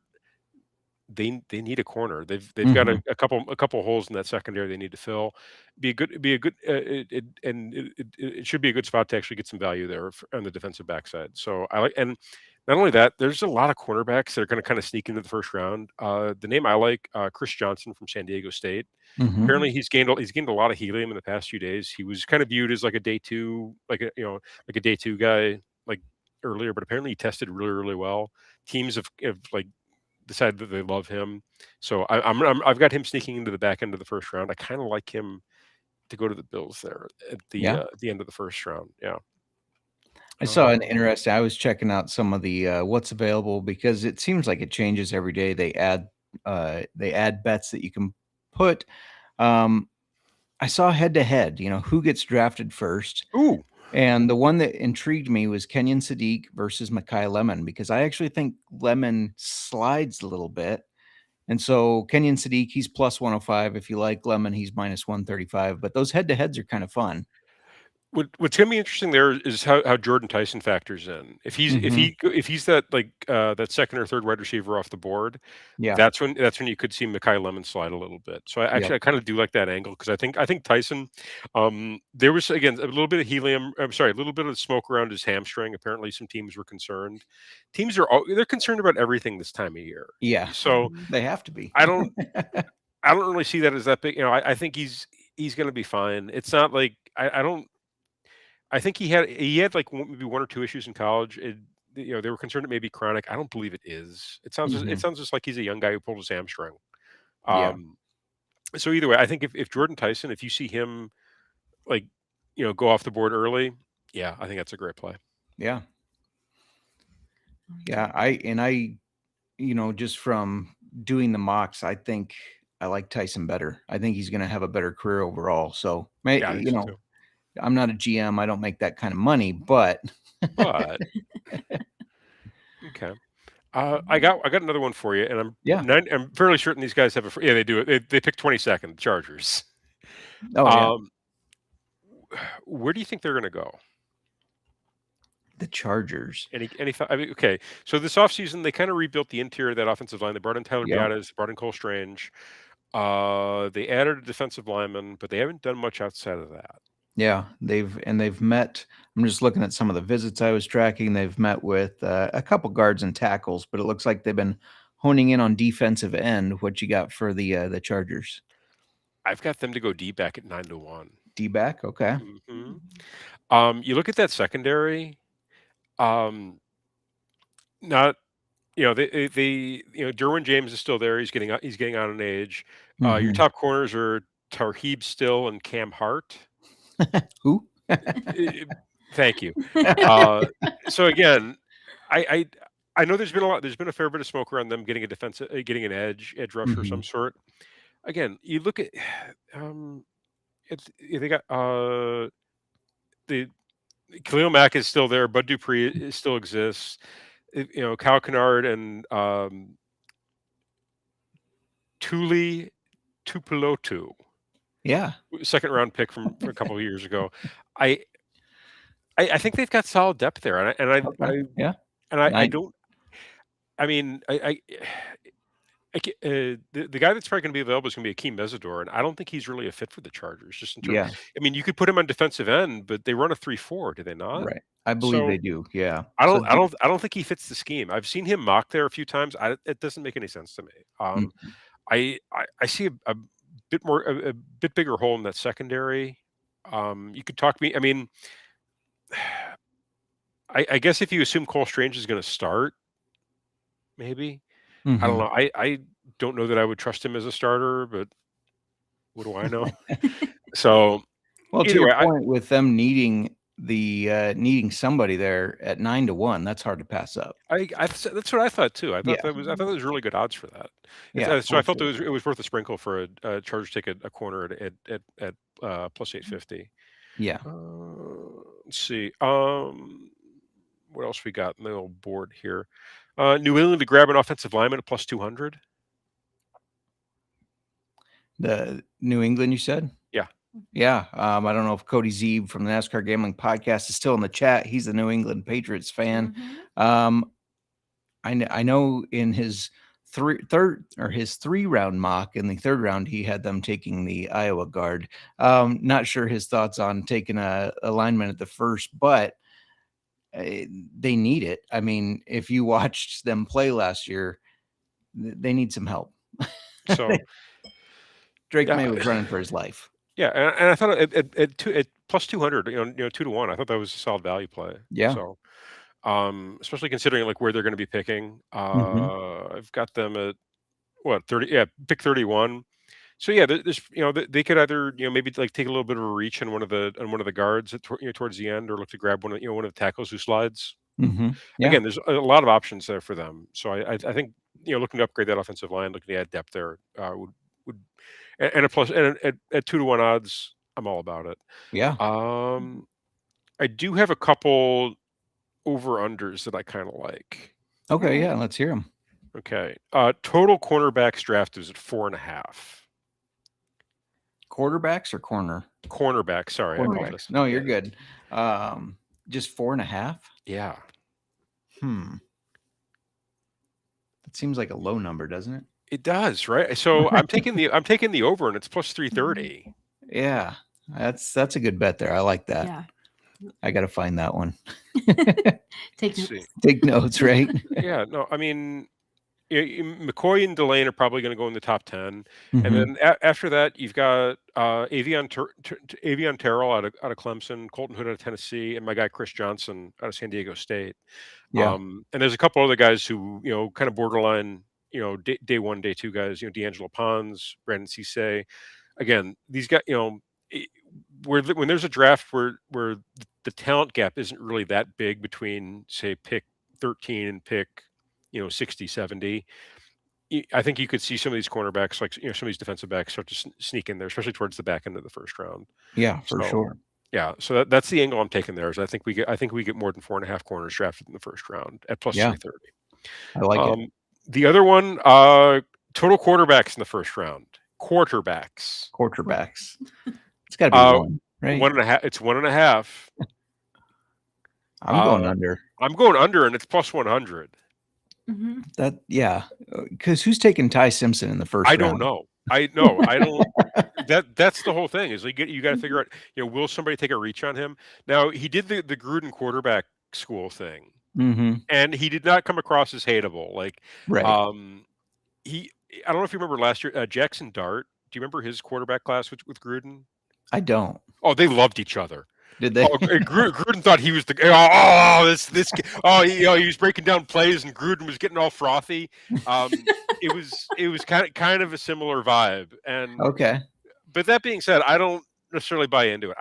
they need a corner. They've got a couple holes in that secondary they need to fill. It should be a good spot to actually get some value there on the defensive back side. So I like, and not only that, there's a lot of cornerbacks that are going to kind of sneak into the first round. The name I like, Chris Johnson from San Diego State. Apparently he's gained a lot of helium in the past few days. He was kind of viewed as like a day 2, like a day 2 guy like earlier, but apparently he tested really, really well. Teams have like decided that they love him. So I've got him sneaking into the back end of the first round. I kind of like him to go to the Bills there at the end of the first round. Yeah. I saw an interesting. I was checking out some of the what's available because it seems like it changes every day. They add bets that you can put. I saw head to head. Who gets drafted first. Ooh. And the one that intrigued me was Kenyon Sadiq versus Mekhi Lemon, because I actually think Lemon slides a little bit. And so Kenyon Sadiq, he's plus 105. If you like Lemon, he's minus 135. But those head to heads are kind of fun. What's going to be interesting there is how Jordan Tyson factors in. If he's that like that second or third wide receiver off the board, that's when you could see Mekhi Lemon slide a little bit. So I kind of do like that angle because I think Tyson. There was again a little bit of helium. I'm sorry, a little bit of smoke around his hamstring. Apparently, some teams were concerned. They're concerned about everything this time of year. Yeah, so they have to be. I don't really see that as that big. I think he's going to be fine. It's not like I don't. I think he had like maybe 1 or 2 issues in college. They were concerned it may be chronic. I don't believe it is. It sounds just like he's a young guy who pulled his hamstring. So either way, I think if Jordan Tyson, if you see him like go off the board early, I think that's a great play. Yeah. I just from doing the mocks, I think I like Tyson better. I think he's going to have a better career overall. So I'm not a GM. I don't make that kind of money, but okay. I got another one for you, and I'm fairly certain these guys have they do it. They pick 22nd, Chargers. Where do you think they're going to go? The Chargers. Okay. So this offseason, they kind of rebuilt the interior of that offensive line. They brought in Tyler Biadasz, brought in Cole Strange. They added a defensive lineman, but they haven't done much outside of that. Yeah, they've met. I'm just looking at some of the visits I was tracking. They've met with a couple guards and tackles, but it looks like they've been honing in on defensive end. What you got for the Chargers? I've got them to go D-back at 9-1. D-back, okay. You look at that secondary. Not Derwin James is still there. He's getting on in age. Your top corners are Tarheeb Still and Cam Hart. Who? Thank you. So again, I know there's been a fair bit of smoke around them getting an edge rush of some sort. Again, you look at they got the Khalil Mack is still there. Bud Dupree still exists. Kyle Kennard and Tuli Tupelotu. Yeah, second round pick from a couple of years ago. I think they've got solid depth there, and And I don't. I mean, the guy that's probably going to be available is going to be Akeem Mesidor, and I don't think he's really a fit for the Chargers. Just in terms, Yeah, I mean, you could put him on defensive end, but they run a 3-4, do they not? right. I believe So they do. Yeah. I So don't think he fits the scheme. I've seen him mocked there a few times. It doesn't make any sense to me. mm, I see a bit more a bit bigger hole in that secondary. You could talk me. I mean, I guess if you assume Cole Strange is going to start, maybe. I don't mhm. know. I don't know that I would trust him as a starter, but what do I know? So Well, to either your way, point with them needing somebody there at 9-1, that's hard to pass up. that's what I thought too. I Yeah. thought there was really good odds for that. Yeah, So I for felt sure. it was worth a sprinkle for a Chargers take a corner at plus 850. Yeah. Let's see. What else we got on the old board here? New England to grab an offensive lineman at plus 200. The New England, you said? Yeah. Yeah. I don't know if Cody Zeeb from the NASCAR Gambling Podcast is still in the chat. He's a New England Patriots fan. I know in his his 3-round mock in the 3rd round, he had them taking the Iowa guard. Not sure his thoughts on taking a lineman at the first, but they need it. I mean, if you watched them play last year, they need some help. So Drake May was running for his life. Yeah, and I thought at plus 200, you know, 2-1. I thought that was a solid value play. Yeah. So, especially considering like where they're going to be picking. I've got them at what 30? Yeah, pick 31. So yeah, there's they could either maybe like take a little bit of a reach on one of the guards towards the end, or look to grab one of the tackles who slides. Yeah. Again, there's a lot of options there for them. So I think looking to upgrade that offensive line, looking to add depth there would and a plus and at 2-1 odds, I'm all about it. Yeah. I do have a couple over-unders that I kind of like. Okay, yeah, let's hear them. Okay. Total cornerbacks drafted is at 4.5. Quarterbacks or corner? Cornerback, sorry. I apologize. No, you're good. Just 4.5? Yeah. That seems like a low number, doesn't it? It does, right? So I'm taking the over, and it's plus 330. Yeah, that's a good bet there. I like that. Yeah. I got to find that one. Take notes, right? Yeah, no, I mean, McCoy and Delane are probably going to go in the top 10, and then after that, you've got Avion Terrell out of Clemson, Colton Hood out of Tennessee, and my guy Chris Johnson out of San Diego State. Yeah. And there's a couple other guys who kind of borderline day 1, day 2 guys. D'Angelo Pons, Brandon Cisse. Again, these guys, when there's a draft where the talent gap isn't really that big between, say, pick 13 and pick 60, 70, I think you could see some of these cornerbacks, like some of these defensive backs, start to sneak in there, especially towards the back end of the first round. Yeah, for sure. Yeah, so that's the angle I'm taking there. Is I think we get more than 4.5 corners drafted in the first round at plus 330. I like it. The other one, total quarterbacks in the first round. Quarterbacks. It's got to be one, right? 1.5. It's 1.5. I'm going under. I'm going under, and it's plus 100. Because who's taking Ty Simpson in the first round? I don't know. I don't. That's the whole thing. Is you got to figure out. Will somebody take a reach on him? Now he did the Gruden quarterback school thing, and he did not come across as hateable. Like, right. I don't know if you remember last year, Jackson Dart. Do you remember his quarterback class with Gruden? I don't. Oh, they loved each other. Did they? Gruden thought he was the he was breaking down plays, and Gruden was getting all frothy. It was kind of a similar vibe. And okay. But that being said, I don't necessarily buy into it.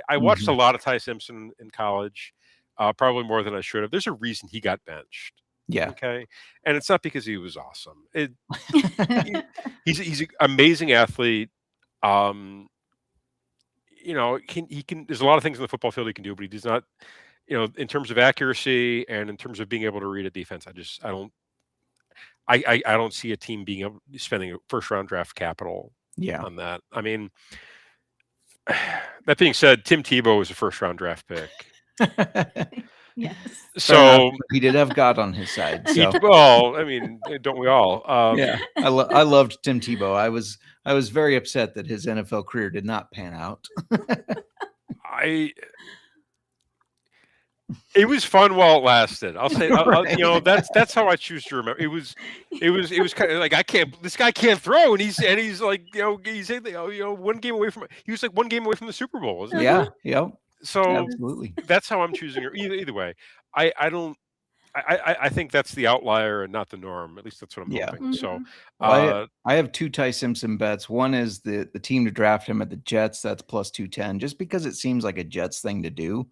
I watched a lot of Ty Simpson in college, probably more than I should have. There's a reason he got benched. Yeah. Okay. And it's not because he was awesome. He's an amazing athlete. He can. There's a lot of things in the football field he can do, but he does not. In terms of accuracy and in terms of being able to read a defense, I don't see a team spending a first round draft capital. On that. I mean, that being said, Tim Tebow was a first round draft pick. Yes. So he did have God on his side. So well, I mean, don't we all? yeah, I loved Tim Tebow. I was very upset that his NFL career did not pan out. It was fun while it lasted. I'll say, Right. you know, that's how I choose to remember. It was kind of like this guy can't throw, and he's like, you know, he's one game away from. He was like one game away from the Super Bowl, wasn't he? Yeah. Yep. So Absolutely. that's how I'm choosing. Either way, I don't. I think that's the outlier and not the norm. At least that's what I'm hoping. So, Well, I have 2 Ty Simpson bets. One is the team to draft him at the Jets. That's plus 210, just because it seems like a Jets thing to do.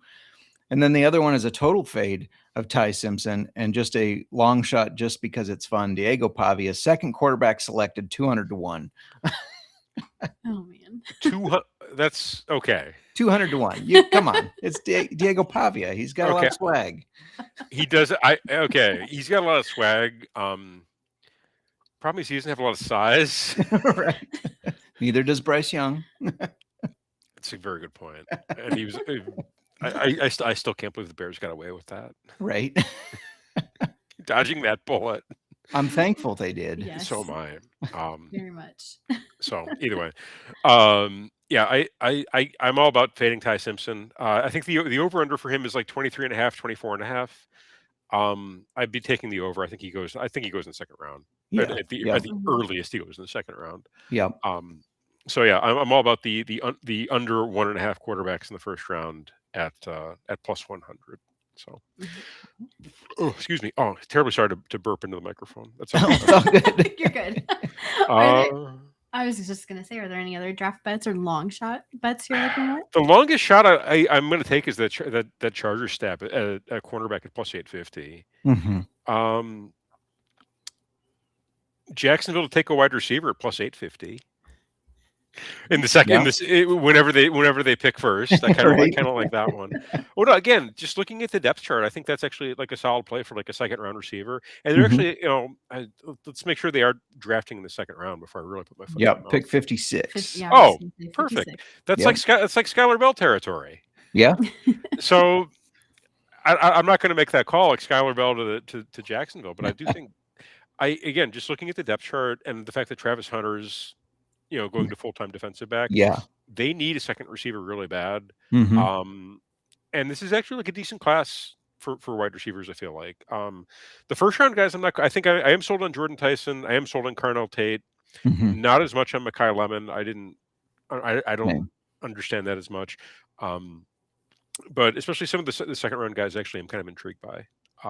And then the other one is a total fade of Ty Simpson and just a long shot just because it's fun. Diego Pavia, second quarterback selected, 200-1. Oh man. 200. That's okay. 200-1. Come on. It's Diego Pavia. He's got a lot of swag. He does. He's got a lot of swag. Problem is he doesn't have a lot of size. Right. Neither does Bryce Young. That's a very good point. And he was. I still can't believe the Bears got away with that. Right. Dodging that bullet. I'm thankful they did. Yes. So am I. Very much. So either way, yeah, I'm all about fading Ty Simpson. I think the over under for him is like 23.5, 24.5. I'd be taking the over. I think he goes in the second round. Yeah. At the earliest, he goes in the second round. Yeah. So yeah, I'm all about the under 1.5 quarterbacks in the first round at plus 100. So, oh, excuse me. Oh, terribly sorry to burp into the microphone. That's all good. You're good. I was just gonna say, are there any other draft bets or long shot bets you're looking at? The longest shot I'm going to take is that Chargers stab at a cornerback at plus 850. Mm-hmm. Jacksonville to take a wide receiver at plus 850. In the second, whenever they pick first, I kind of like that one. Well, no, again, just looking at the depth chart, I think that's actually like a solid play for like a second round receiver. And they're actually, let's make sure they are drafting in the second round before I really put my foot. Yeah, pick 56. Yeah, oh, perfect. That's like Skylar Bell territory. Yeah. So I'm not going to make that call like Skylar Bell to Jacksonville, but I do think again, just looking at the depth chart and the fact that Travis Hunter's going to full-time defensive back. Yeah. They need a second receiver really bad. Mm-hmm. And this is actually like a decent class for wide receivers, I feel like. The first round guys, I think I am sold on Jordan Tyson. I am sold on Carnell Tate. Mm-hmm. Not as much on Mekhi Lemon. I don't understand that as much. But especially some of the second round guys, actually, I'm kind of intrigued by.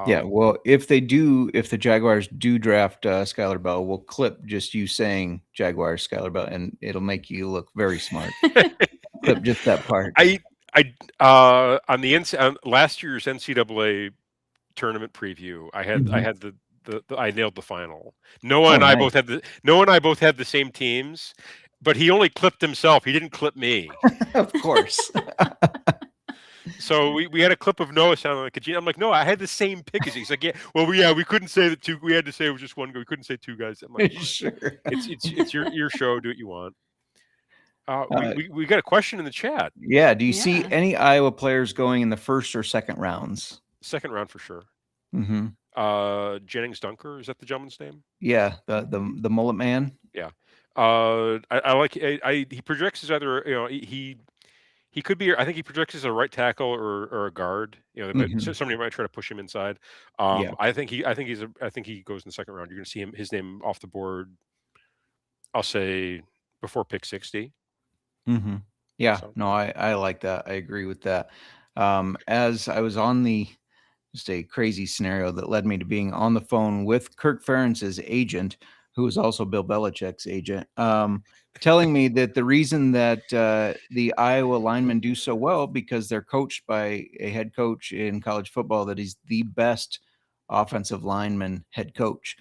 Yeah, well, if the Jaguars do draft Skylar Bell, we'll clip just you saying Jaguars Skylar Bell, and it'll make you look very smart. Clip just that part. On last year's NCAA tournament preview, I had I nailed the final. Noah and I both had the same teams, but he only clipped himself. He didn't clip me. Of course. So we had a clip of Noah sounding like a genius. I'm like, no, I had the same pick as he's like, we couldn't say that two. We had to say it was just one guy. We couldn't say two guys. I'm like, sure. It's your show. Do what you want. We got a question in the chat. Yeah. Do you see any Iowa players going in the first or second rounds? Second round for sure. Mm-hmm. Jennings Dunker, is that the gentleman's name? Yeah, the mullet man. Yeah. I like. He projects as either he could be. I think he projects as a right tackle or a guard. Somebody might try to push him inside. I think he goes in the second round. You're going to see his name off the board. I'll say before pick 60. Mm-hmm. Yeah. So. No, I like that. I agree with that. As I was on just a crazy scenario that led me to being on the phone with Kirk Ferentz's agent, who is also Bill Belichick's agent. Telling me that the reason that the Iowa linemen do so well because they're coached by a head coach in college football that is the best offensive lineman head coach.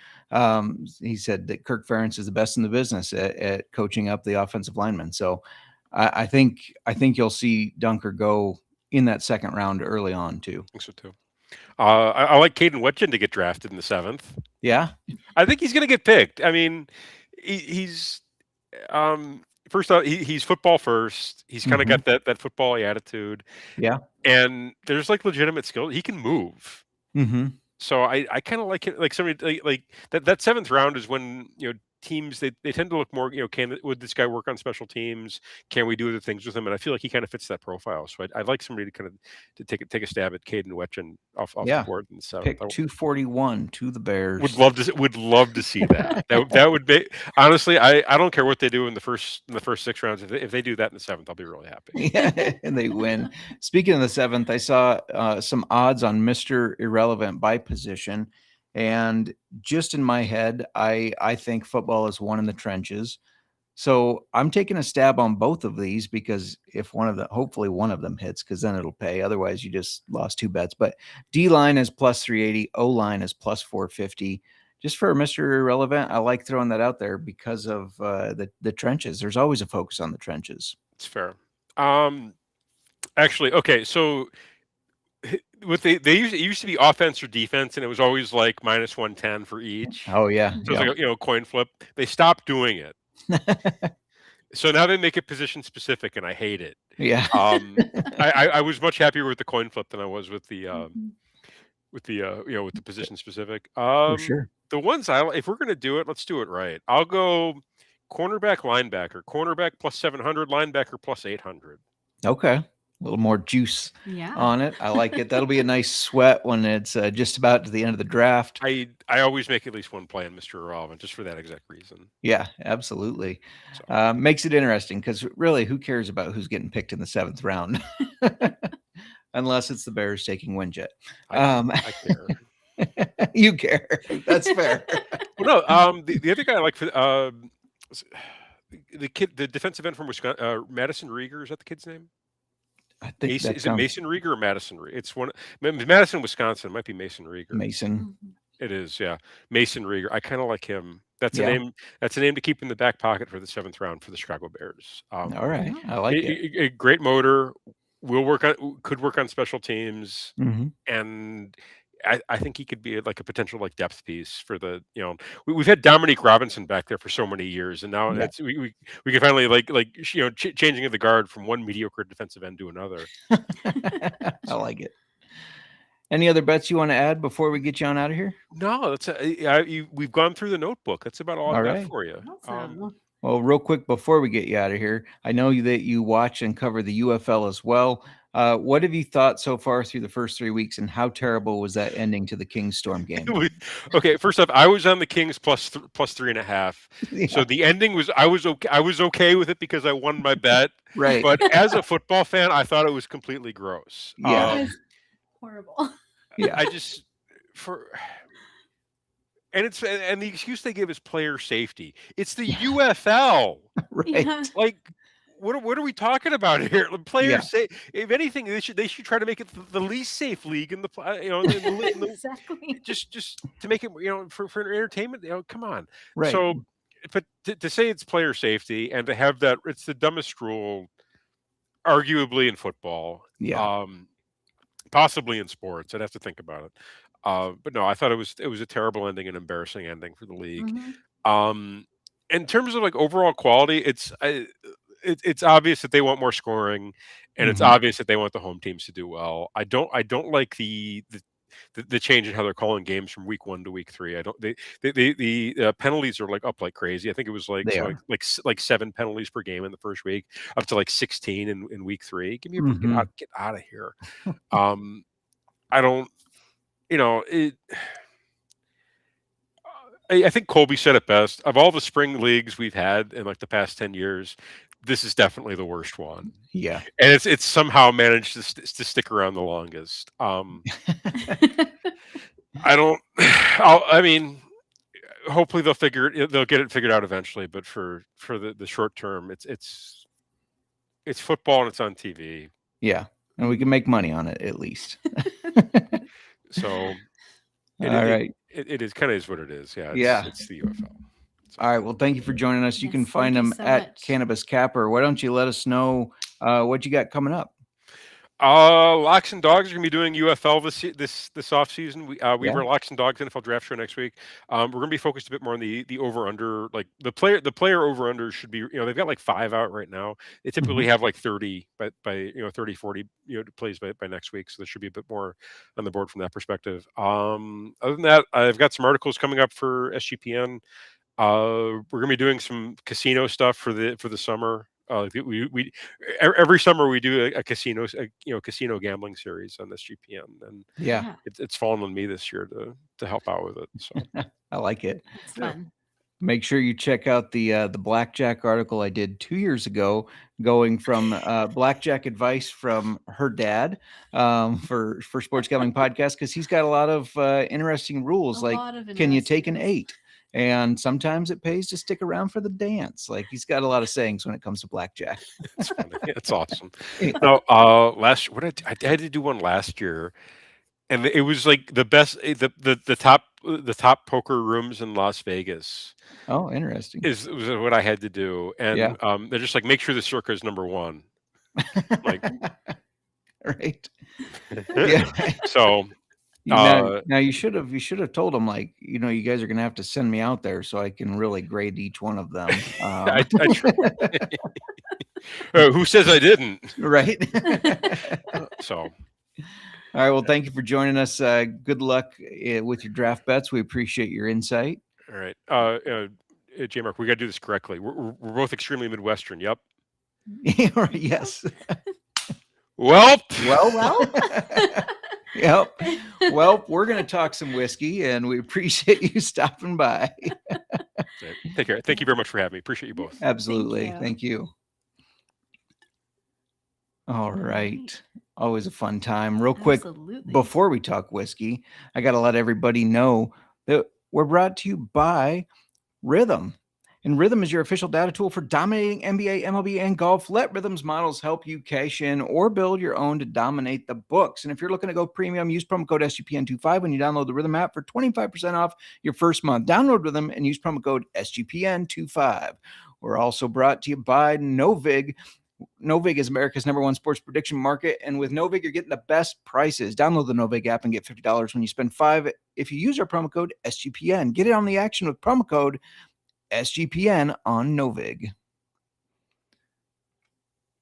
He said that Kirk Ferentz is the best in the business at coaching up the offensive linemen. So I think you'll see Dunker go in that second round early on too. I think so too. I like Caden Wetjen to get drafted in the 7th. Yeah, I think he's going to get picked. I mean, he's first off, he's football first. He's kind of got that football attitude. Yeah. And there's like legitimate skill. He can move. Mm-hmm. So I kind of like it. Like somebody like that seventh round is when teams they tend to look more would this guy work on special teams? Can we do other things with him? And I feel like he kind of fits that profile. So I'd like somebody to kind of take a stab at Caden Wetchen off the board in the seventh. Pick 241 to the Bears. Would love to see that. that would be honestly. I don't care what they do in the first 6 rounds. If they do that in the seventh, I'll be really happy. Yeah, and they win. Speaking of the seventh, I saw some odds on Mr. Irrelevant by position, and just in my head, I think football is won in the trenches. So I'm taking a stab on both of these because if hopefully one of them hits, because then it'll pay. Otherwise, you just lost 2 bets. But D line is plus 380, O line is plus 450. Just for Mr. Irrelevant, I like throwing that out there because of the trenches. There's always a focus on the trenches. It's fair. Actually, okay. So what it used to be offense or defense, and it was always like minus 110 for each. Oh yeah, so it was like coin flip. They stopped doing it. So now they make it position specific, and I hate it. Yeah. I was much happier with the coin flip than I was with the with the position specific. For sure. The ones if we're gonna do it, let's do it right. I'll go cornerback, cornerback plus 700, linebacker plus 800. Okay. A little more juice on it. I like it. That'll be a nice sweat when it's just about to the end of the draft. I always make at least one play on Mr. Irrelevant just for that exact reason. Yeah, absolutely. So. Makes it interesting because really, who cares about who's getting picked in the 7th round? Unless it's the Bears taking Winjet. I care. You care. That's fair. Well, no, the other guy I like for the defensive end from Wisconsin, Madison Rieger, is that the kid's name? I think is it Mason Rieger or Madison Rieger? It's Madison, Wisconsin. It might be Mason Rieger. Mason. It is, yeah. Mason Rieger. I kind of like him. That's a name. That's a name to keep in the back pocket for the 7th round for the Chicago Bears. All right, I like it. A great motor. Could work on special teams, and I think he could be like a potential like depth piece for the we've had Dominique Robinson back there for so many years, and now it's we can finally changing of the guard from one mediocre defensive end to another. I like it. Any other bets you want to add before we get you on out of here? No, that's we've gone through the notebook. That's about all I've got for you. Awesome. Well, real quick before we get you out of here, I know that you watch and cover the UFL as well. What have you thought so far through the first 3 weeks, and how terrible was that ending to the Kings Storm game? Okay, first off, I was on the Kings plus 3.5. Yeah. So the ending was I was okay with it because I won my bet. Right. But as a football fan, I thought it was completely gross. Yeah, it was horrible. Yeah, and the excuse they give is player safety. It's the UFL. Right. Yeah. Like, what are we talking about here? Players say, if anything, they should try to make it the least safe league in the Exactly. just to make it for entertainment. Come on. Right. So, but to say it's player safety and to have that, it's the dumbest rule, arguably in football. Yeah. Possibly in sports. I'd have to think about it. But no, I thought it was a terrible ending, an embarrassing ending for the league. In terms of like overall quality, it's obvious that they want more scoring, and it's obvious that they want the home teams to do well. I don't like the change in how they're calling games from week 1 to week 3. I don't. The penalties are like up like crazy. I think it was like 7 penalties per game in the first week, up to like 16 in week 3. Give me get out of here. I don't. I think Colby said it best. Of all the spring leagues we've had in like the past 10 years, this is definitely the worst one. Yeah, and it's somehow managed to stick around the longest. I mean, hopefully they'll get it figured out eventually. But for the short term, it's football and it's on TV. Yeah, and we can make money on it at least. So, it is kind of is what it is. Yeah, it's the UFL. All right. Well, thank you for joining us. You can find them at Cannabis Capper. Why don't you let us know what you got coming up? Locks and Dogs are gonna be doing UFL this off season. We have Yeah. our Locks and Dogs NFL draft show next week. We're gonna be focused a bit more on the over under, like the player over under should be, they've got like 5 out right now. They typically have like 30 by 30 40 plays by next week, so there should be a bit more on the board from that perspective. Other than that, I've got some articles coming up for SGPN. We're gonna be doing some casino stuff for the summer. We every summer we do a casino casino gambling series on SGPN, and Yeah. it's fallen on me this year to help out with it. So I like it. It's fun. Make sure you check out the blackjack article I did 2 years ago, going from blackjack advice from her dad for Sports Gambling Podcast, because he's got a lot of interesting rules. A like, lot of can you take an interesting 8? And sometimes it pays to stick around for the dance. Like, he's got a lot of sayings when it comes to blackjack. it's funny. It's awesome. Yeah. No, I had to do one last year, and it was like the best, the top poker rooms in Las Vegas. Oh, interesting. Was what I had to do, and Yeah. they're just like, make sure the circa is number 1. Like, right. Yeah. So now you should have told them, like, you guys are gonna have to send me out there so I can really grade each one of them. I who says I didn't? Right. So, all right. Well, thank you for joining us. Good luck with your draft bets. We appreciate your insight. all right, J Mark, we got to do this correctly. We're both extremely Midwestern. Yep. Yes. Well. Yep. Well, we're going to talk some whiskey, and we appreciate you stopping by. Take care. Thank you very much for having me. Appreciate you both. Absolutely. Thank you. All right. Always a fun time. Real quick, before we talk whiskey, I got to let everybody know that we're brought to you by Rhythm. And Rhythm is your official data tool for dominating NBA, MLB, and golf. Let Rhythm's models help you cash in or build your own to dominate the books. And if you're looking to go premium, use promo code SGPN25 when you download the Rhythm app for 25% off your first month. Download Rhythm and use promo code SGPN25. We're also brought to you by Novig. Novig is America's #1 sports prediction market, and with Novig, you're getting the best prices. Download the Novig app and get $50 when you spend $5 if you use our promo code SGPN. Get it on the action with promo code SGPN on Novig.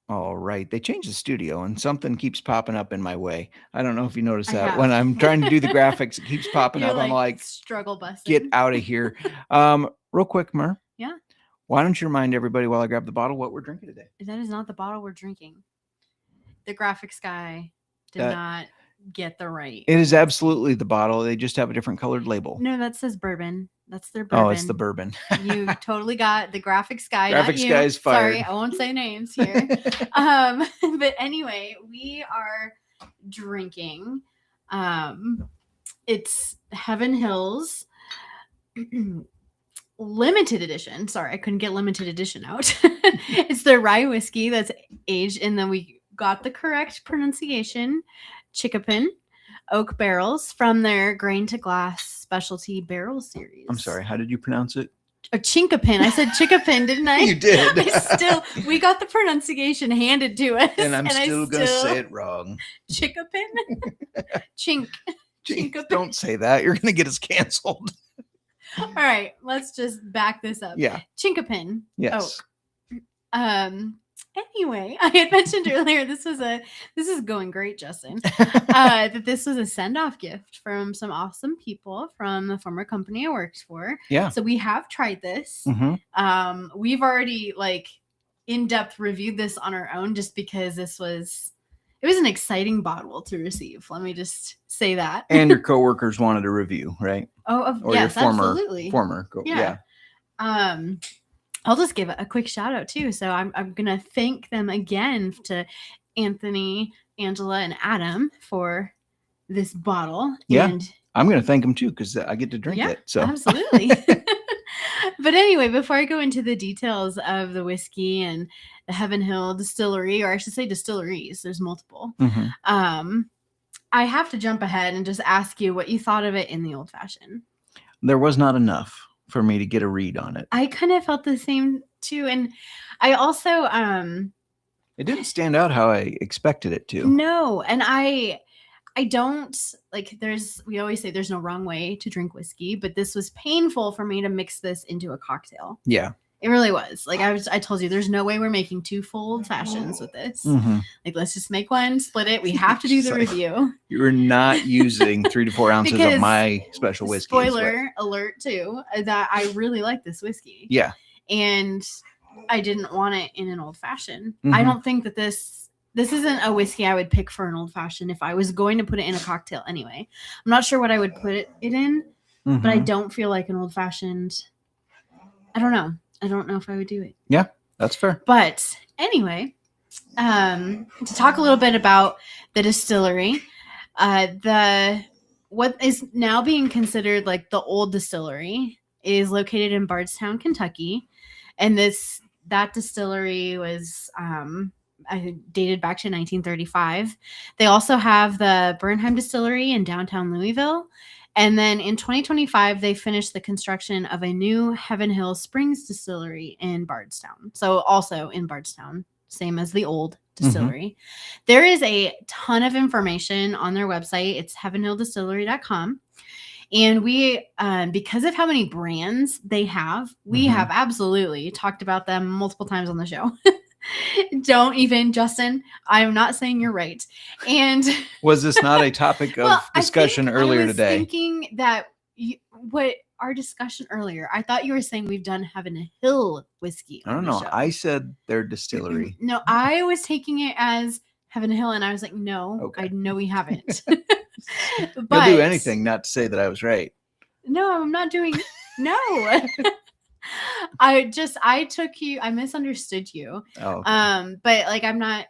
All right. They changed the studio and something keeps popping up in my way. I don't know if you noticed that. When I'm trying to do the graphics, it keeps popping up. I'm like, struggle busting. Get out of here. Real quick, Mer. Yeah. Why don't you remind everybody while I grab the bottle what we're drinking today? That is not the bottle we're drinking. The graphics guy did not get the right. It is absolutely the bottle. They just have a different colored label. No, that says bourbon. That's their bourbon. Oh, it's the bourbon. You totally got the graphics guy. Graphics guy is fired. Sorry, I won't say names here. But anyway, we are drinking. It's Heaven Hills limited edition. Sorry, I couldn't get limited edition out. It's the rye whiskey that's aged, and then we got the correct pronunciation. Chickapin oak barrels from their grain to glass specialty barrel series. I'm sorry, how did you pronounce it? A chinkapin. I said chickapin, didn't I? You did. We got the pronunciation handed to us. And I'm still going to say it wrong. Chickapin? Chink. Chinkapin. Don't say that. You're going to get us canceled. All right, let's just back this up. Yeah. Chinkapin. Yes. Oak. Anyway, I had mentioned earlier this is going great, Justin. That this was a send-off gift from some awesome people from the former company I worked for. Yeah. So we have tried this. Mm-hmm. We've already in-depth reviewed this on our own just because it was an exciting bottle to receive. Let me just say that. And your coworkers wanted a review, right? Yes, absolutely. Former. Yeah. I'll just give a quick shout out too. So I'm going to thank them again to Anthony, Angela, and Adam for this bottle. Yeah. And I'm going to thank them too, because I get to drink it. So absolutely. But anyway, before I go into the details of the whiskey and the Heaven Hill distillery, or I should say distilleries, there's multiple. Mm-hmm. I have to jump ahead and just ask you what you thought of it in the old fashioned. There was not enough for me to get a read on it. I kind of felt the same too. And I also, It didn't stand out how I expected it to. No, and I don't like. We always say there's no wrong way to drink whiskey, but this was painful for me to mix this into a cocktail. Yeah. It really was. Like I told you, there's no way we're making 2 full old fashions with this. Mm-hmm. Like, let's just make one, split it. We have to do the review. You're not using 3 to 4 ounces of my special whiskey. Spoiler alert, too, that I really like this whiskey. Yeah. And I didn't want it in an old fashioned. Mm-hmm. I don't think that this isn't a whiskey I would pick for an old fashioned if I was going to put it in a cocktail anyway. I'm not sure what I would put it in, Mm-hmm. but I don't feel like an old fashioned. I don't know. I don't know if I would do it. Yeah, that's fair. But anyway, to talk a little bit about the distillery, what is now being considered like the old distillery is located in Bardstown, Kentucky, and that distillery was dated back to 1935. They also have the Bernheim Distillery in downtown Louisville. And then in 2025, they finished the construction of a new Heaven Hill Springs distillery in Bardstown. So also in Bardstown, same as the old distillery. Mm-hmm. There is a ton of information on their website. It's heavenhilldistillery.com. And we, because of how many brands they have, we have absolutely talked about them multiple times on the show. Don't even, Justin, I'm not saying you're right. And was this not a topic of discussion earlier today? I was thinking that what our discussion earlier, I thought you were saying we've done Heaven Hill whiskey. I don't know. Show. I said their distillery. No, I was taking it as Heaven Hill, and I was like, no, okay. I know we haven't. But you'll do anything not to say that I was right. No, I'm not doing. No. I misunderstood you. Oh, okay. But like, I'm not,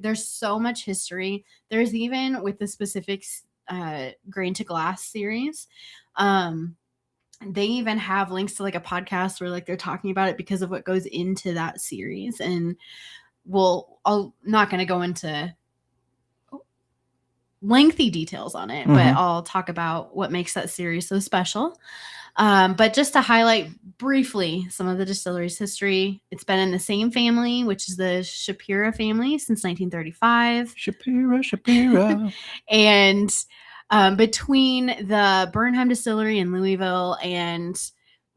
there's so much history. There's even with the specifics, Grain to Glass series. They even have links to like a podcast where like they're talking about it because of what goes into that series. And I'm not going to go into lengthy details on it, but I'll talk about what makes that series so special. But just to highlight briefly some of the distillery's history, it's been in the same family, which is the Shapira family, since 1935. Shapira. And between the Bernheim Distillery in Louisville and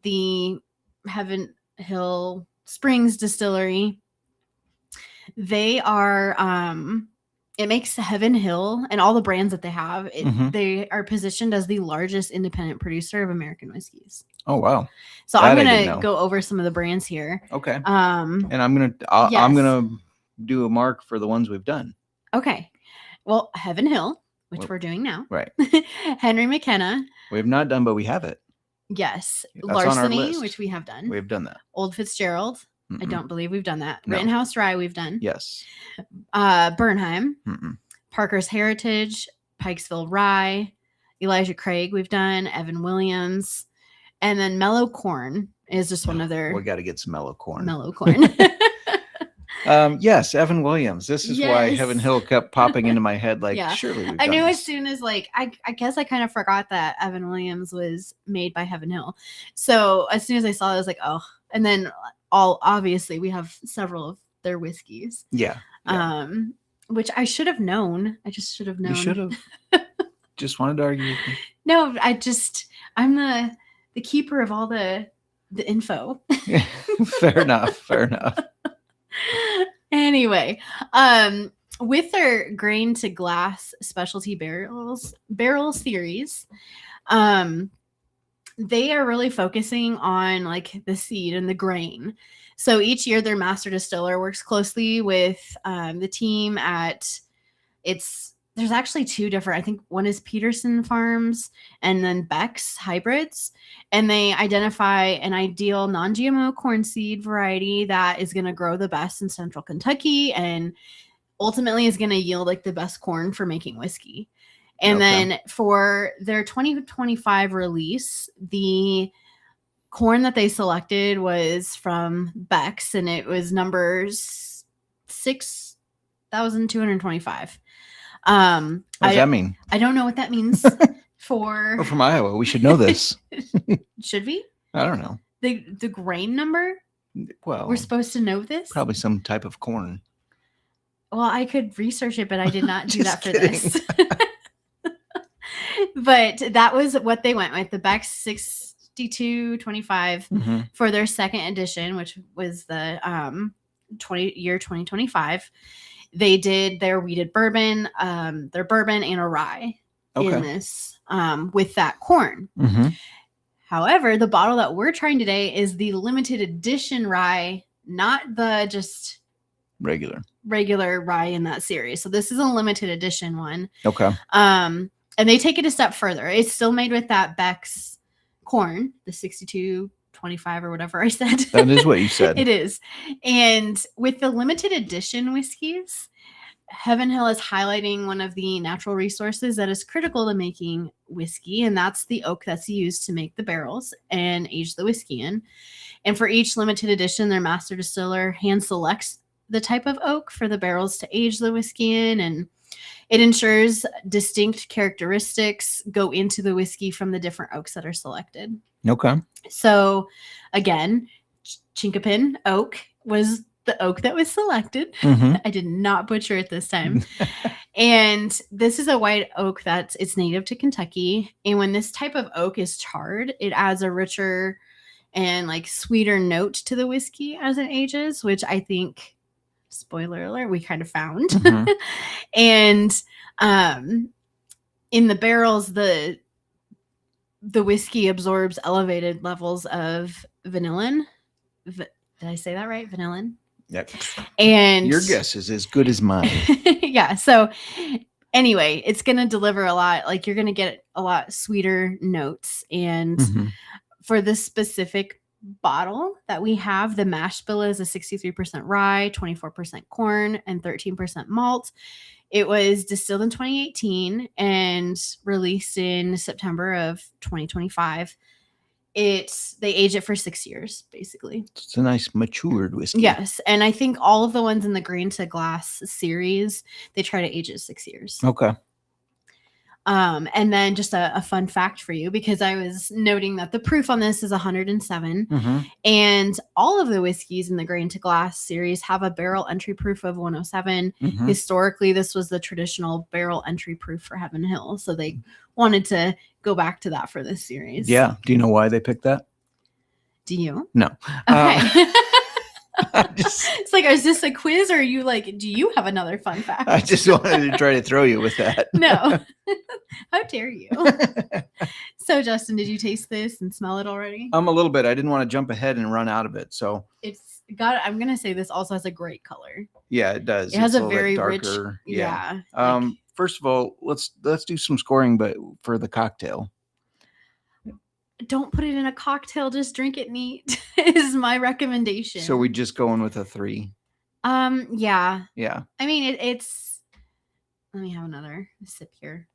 the Heaven Hill Springs Distillery, they are it makes Heaven Hill and all the brands that they have, they are positioned as the largest independent producer of American whiskeys. Oh, wow. So I'm going to go over some of the brands here. Okay. And I'm going to do a mark for the ones we've done. Okay. Well, Heaven Hill, which we're doing now. Right. Henry McKenna. We have not done, but we have it. Yes. That's Larceny, which we have done. We've done that. Old Fitzgerald. Mm-mm. I don't believe we've done that. No. Rittenhouse Rye we've done. Yes. Bernheim. Mm-mm. Parker's Heritage. Pikesville Rye. Elijah Craig we've done. Evan Williams. And then Mellow Corn is just one of their... We got to get some Mellow Corn. Mellow Corn. Yes, Evan Williams. This is why Heaven Hill kept popping into my head. Like, surely we've I knew this. As soon as like I guess I kind of forgot that Evan Williams was made by Heaven Hill. So as soon as I saw it, I was like, oh. And then obviously we have several of their whiskeys. Yeah. Which I should have known. I just should have known. You should have. Just wanted to argue with me. No, I'm the keeper of all the info. Fair enough. Fair enough. Anyway, with their Grain to Glass specialty barrel series, they are really focusing on like the seed and the grain. So each year their master distiller works closely with the team there's actually 2 different, I think one is Peterson Farms and then Beck's Hybrids. And they identify an ideal non-GMO corn seed variety that is going to grow the best in central Kentucky and ultimately is going to yield like the best corn for making whiskey. And then for their 2025 release, the corn that they selected was from Beck's and it was numbers 6,225. What does that mean? I don't know what that means for. We're from Iowa. We should know this. Should we? I don't know. The grain number? Well, we're supposed to know this? Probably some type of corn. Well, I could research it, but I did not do that Just for kidding. this. But that was what they went with, the Beck's 6225 for their second edition, which was the 2025. They did their wheated bourbon, their bourbon and a rye in this with that corn. However, the bottle that we're trying today is the limited edition rye, not the just regular rye in that series. So this is a limited edition one. Okay. And they take it a step further. It's still made with that Beck's corn, the 6225 or whatever I said. That is what you said. It is. And with the limited edition whiskeys, Heaven Hill is highlighting one of the natural resources that is critical to making whiskey, and that's the oak that's used to make the barrels and age the whiskey in. And for each limited edition, their master distiller hand selects the type of oak for the barrels to age the whiskey in, and it ensures distinct characteristics go into the whiskey from the different oaks that are selected. Okay. So again, Chinkapin oak was the oak that was selected. I did not butcher it this time. And this is a white oak it's native to Kentucky. And when this type of oak is charred, it adds a richer and like sweeter note to the whiskey as it ages, which I think, spoiler alert, we kind of found. And in the barrels, the whiskey absorbs elevated levels of vanillin. Did I say that right? Vanillin? Yep. And your guess is as good as mine. Yeah. So anyway, it's going to deliver a lot. Like you're going to get a lot sweeter notes. And for this specific bottle that we have, the mash bill is a 63% rye, 24% corn, and 13% malt. It was distilled in 2018 and released in September of 2025. They age it for 6 years, basically. It's a nice matured whiskey. Yes. And I think all of the ones in the grain to glass series, they try to age it 6 years. Okay. And then just a fun fact for you, because I was noting that the proof on this is 107, and all of the whiskeys in the grain to glass series have a barrel entry proof of 107. Historically, this was the traditional barrel entry proof for Heaven Hill. So they wanted to go back to that for this series. Yeah. Do you know why they picked that? Do you? No. Okay. It's like, is this a quiz, or are you like, do you have another fun fact? I just wanted to try to throw you with that. No. How dare you? So, Justin, did you taste this and smell it already? A little bit. I didn't want to jump ahead and run out of it. So I'm going to say this also has a great color. Yeah, it does. It has it's a very darker, rich. Yeah. First of all, let's do some scoring, but for the cocktail. Don't put it in a cocktail. Just drink it neat is my recommendation. So we just going with a 3. Yeah. Yeah. I mean, it's. Let me have another sip here.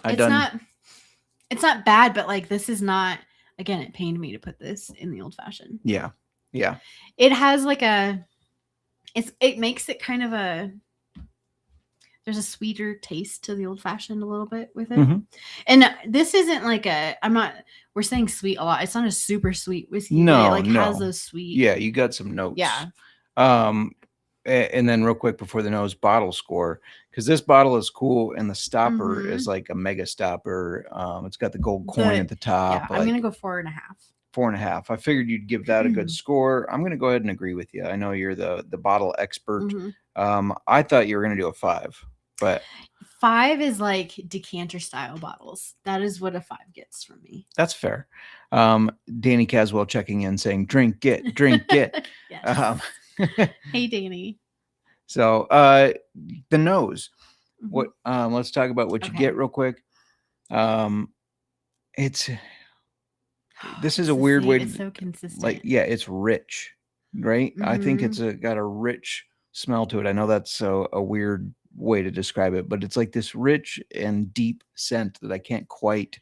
It's not bad, but like this is not. Again, it pained me to put this in the old fashioned. Yeah. Yeah. It has like it makes it kind of there's a sweeter taste to the old fashioned a little bit with it. And this isn't like we're saying sweet a lot. It's not a super sweet whiskey. No, it has those sweet. Yeah. You got some notes. Yeah. And then real quick before the nose, bottle score, because this bottle is cool and the stopper is like a mega stopper. It's got the gold coin at the top. Yeah, I'm going to go 4.5. 4.5. I figured you'd give that a good score. I'm going to go ahead and agree with you. I know you're the bottle expert. I thought you were going to do a 5, but 5 is like decanter style bottles. That is what a 5 gets from me. That's fair. Danny Caswell checking in saying, drink it. Yes. Hey, Danny. So the nose. What? Let's talk about what you get real quick. This is a weird way. It's so consistent. Like, yeah, it's rich, right? I think it's got a rich smell to it. I know that's a weird way to describe it, but it's like this rich and deep scent that I can't quite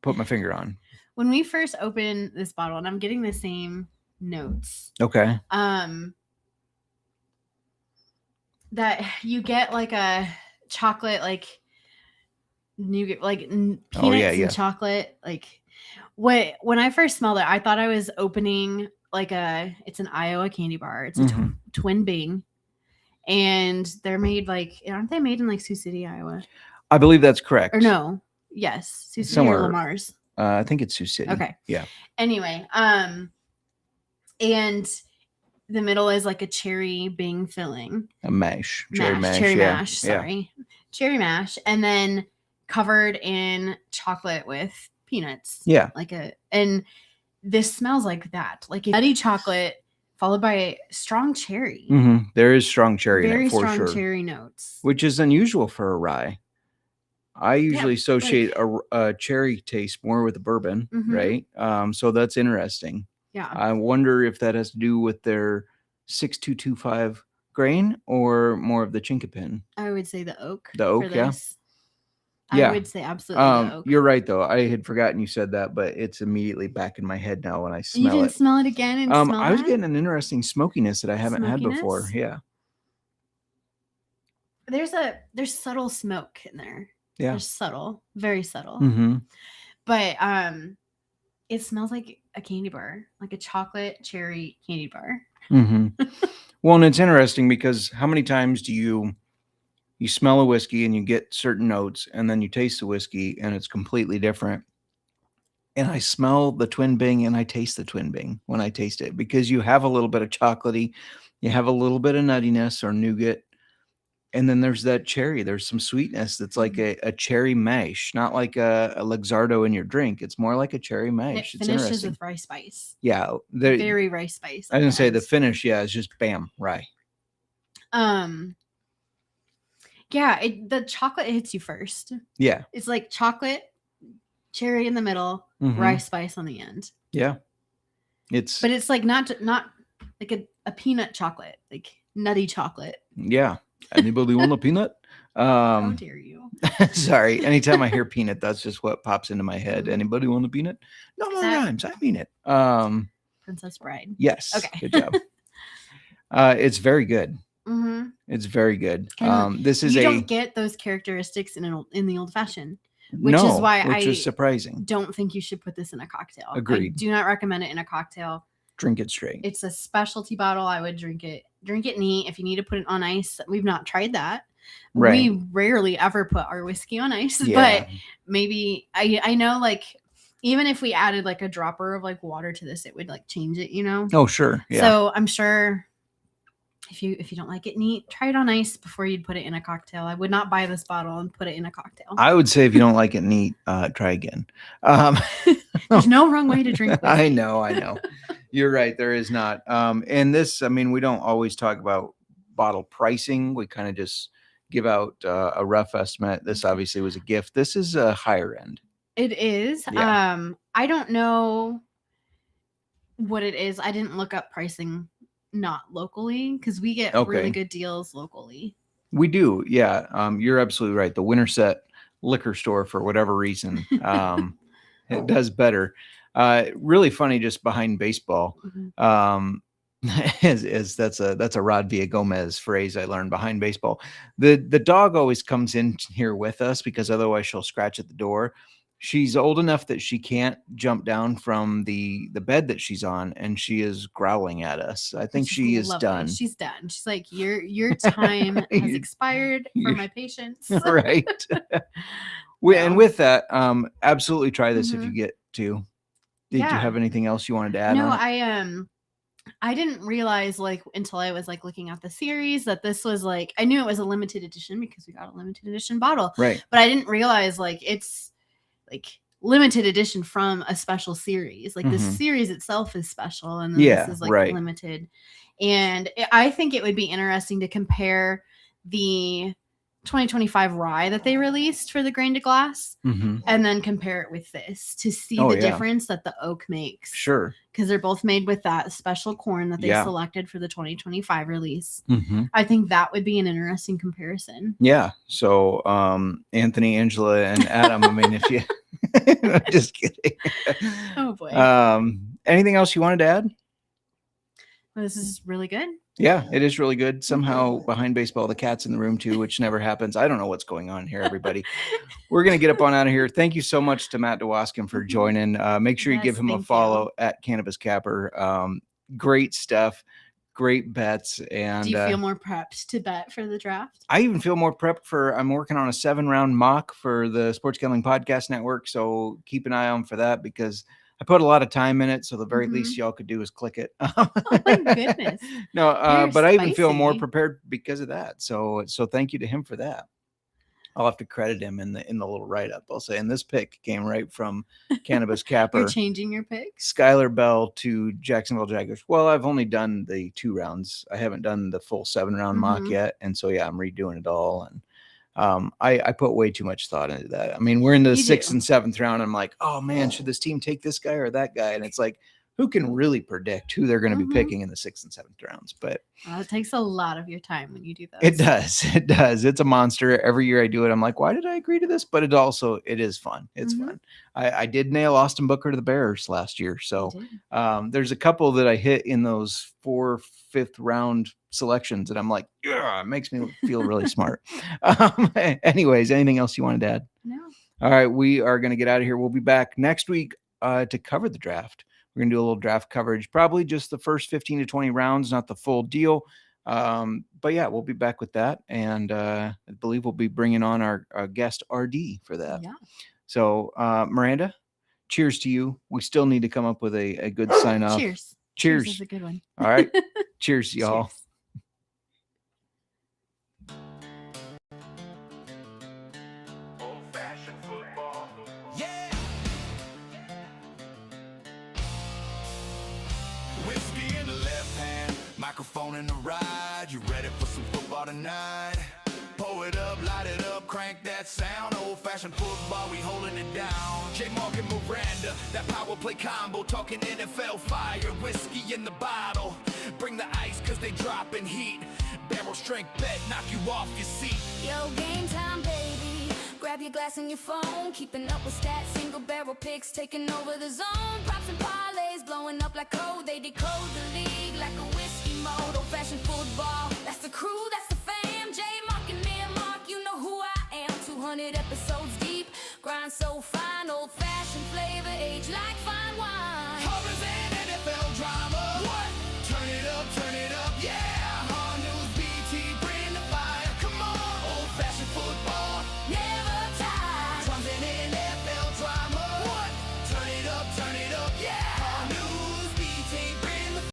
put my finger on. When we first opened this bottle, and I'm getting the same notes. Okay. That you get like a chocolate, like nougat, like peanuts and chocolate. Like when I first smelled it, I thought I was opening it's an Iowa candy bar. It's a twin Bing, and they're made aren't they made in like Sioux City, Iowa? I believe that's correct. Or no, yes, Sioux City or Lamar's. I think it's Sioux City. Okay, yeah. Anyway, and the middle is like a cherry Bing filling, cherry mash. Sorry, cherry mash, and then covered in chocolate with peanuts. Yeah, and this smells like that, like a nutty chocolate followed by strong cherry. There is strong cherry, very in it, for strong sure. cherry notes, which is unusual for a rye. I usually associate a cherry taste more with a bourbon, right? So that's interesting. Yeah. I wonder if that has to do with their 6225 grain or more of the chinkapin. I would say the oak. The oak, yeah. I would say absolutely the oak. You're right, though. I had forgotten you said that, but it's immediately back in my head now when I smell it. You didn't smell it again? And smell I was getting an interesting smokiness that I haven't had before. Yeah. There's subtle smoke in there. Yeah. There's subtle, very subtle. But it smells like a candy bar, like a chocolate cherry candy bar. Well, and it's interesting because how many times do you smell a whiskey and you get certain notes, and then you taste the whiskey and it's completely different. And I smell the twin Bing and I taste the twin Bing when I taste it, because you have a little bit of chocolatey, you have a little bit of nuttiness or nougat. And then there's that cherry. There's some sweetness that's like a cherry mash, not like a Luxardo in your drink. It's more like a cherry mash. It finishes with rye spice. Yeah. Very rye spice. I didn't say the finish. Yeah, it's just bam, rye. Yeah, the chocolate hits you first. Yeah. It's like chocolate, cherry in the middle, rye spice on the end. Yeah. But it's like not like a peanut chocolate, like nutty chocolate. Yeah. Anybody want a peanut? How dare you? Sorry. Anytime I hear peanut, that's just what pops into my head. Anybody want a peanut? No more rhymes. I mean it. Princess Bride. Yes. Okay. Good job. It's very good. It's very good. This is you don't get those characteristics in the old fashioned, which is surprising. Don't think you should put this in a cocktail. Agreed. I do not recommend it in a cocktail. Drink it straight. It's a specialty bottle. I would drink it neat. If you need to put it on ice, we've not tried that. Right. We rarely ever put our whiskey on ice, but maybe I know, like, even if we added like a dropper of like water to this, it would like change it, Oh, sure. Yeah. So I'm sure if you don't like it neat, try it on ice before you'd put it in a cocktail. I would not buy this bottle and put it in a cocktail. I would say if you don't like it neat, try again. There's no wrong way to drink whiskey. I know. You're right. There is not. And this, I mean, we don't always talk about bottle pricing. We kind of just give out a rough estimate. This obviously was a gift. This is a higher end. It is. Yeah. I don't know what it is. I didn't look up pricing not locally, because we get really good deals locally. We do. Yeah. You're absolutely right. The Winterset liquor store, for whatever reason, it does better. Really funny, just behind baseball. That's a Rod Villagomez phrase I learned. Behind baseball, the dog always comes in here with us, because otherwise she'll scratch at the door. She's old enough that she can't jump down from the bed that she's on, and she is growling at us. I think she is done. She's done. She's like, your time has expired for my patience. Right. And with that, absolutely try this if you get to. Did you have anything else you wanted to add? No, I didn't realize, like, until I was like looking at the series, that this was like, I knew it was a limited edition because we got a limited edition bottle, right? But I didn't realize, like, it's like limited edition from a special series. Like, this series itself is special, and then this is like limited. And I think it would be interesting to compare the 2025 rye that they released for the grain to glass, and then compare it with this to see the difference that the oak makes. Sure. Because they're both made with that special corn that they selected for the 2025 release. I think that would be an interesting comparison. Yeah. So Anthony, Angela, and Adam, I mean, if you just kidding. Oh boy. Anything else you wanted to add? Well, this is really good. Yeah, it is really good. Somehow behind baseball, the cat's in the room too, which never happens. I don't know what's going on here, everybody. We're going to get up on out of here. Thank you so much to Matt Dewoskin for joining. Make sure you give him a follow at Cannabis Capper. great stuff, great bets. And do you feel more prepped to bet for the draft? I even feel more prepped I'm working on a 7-round mock for the Sports Gambling Podcast Network. So keep an eye on for that, because I put a lot of time in it. So the very least y'all could do is click it. Oh my goodness. No, but I even feel more spicy. prepared because of that. So thank you to him for that. I'll have to credit him in the little write-up. I'll say, and this pick came right from Cannabis Capper. You're changing your picks? Skylar Bell to Jacksonville Jaguars. Well, I've only done the 2 rounds. I haven't done the full 7-round mock yet. And so, yeah, I'm redoing it all. And I put way too much thought into that. I mean, we're in the 6th and 7th round. I'm like, oh man, should this team take this guy or that guy? And it's like, who can really predict who they're going to be picking in the 6th and 7th rounds? But it takes a lot of your time when you do that. It does. It does. It's a monster. Every year I do it, I'm like, why did I agree to this? But it is fun. It's fun. I did nail Austin Booker to the Bears last year. So there's a couple that I hit in those 4th, 5th round selections. And I'm like, yeah, it makes me feel really smart. Anyways, anything else you wanted to add? No. All right. We are going to get out of here. We'll be back next week to cover the draft. We're going to do a little draft coverage, probably just the first 15 to 20 rounds, not the full deal. But yeah, we'll be back with that. And I believe we'll be bringing on our guest RD for that. Yeah. So Miranda, cheers to you. We still need to come up with a good sign off. Cheers. Cheers. Cheers is a good one. All right. Cheers, y'all. Cheers. Microphone in the ride, you ready for some football tonight? Pull it up, light it up, crank that sound. Old-fashioned football, we holding it down. J. Mark and Miranda, that power play combo, talking NFL fire, whiskey in the bottle. Bring the ice, cause they dropping heat. Barrel strength bet, knock you off your seat. Yo, game time, baby. Grab your glass and your phone, keeping up with stats, single barrel picks, taking over the zone. Props and parlays, blowing up like code. They decode the league like a whiskey mode. Old-fashioned football,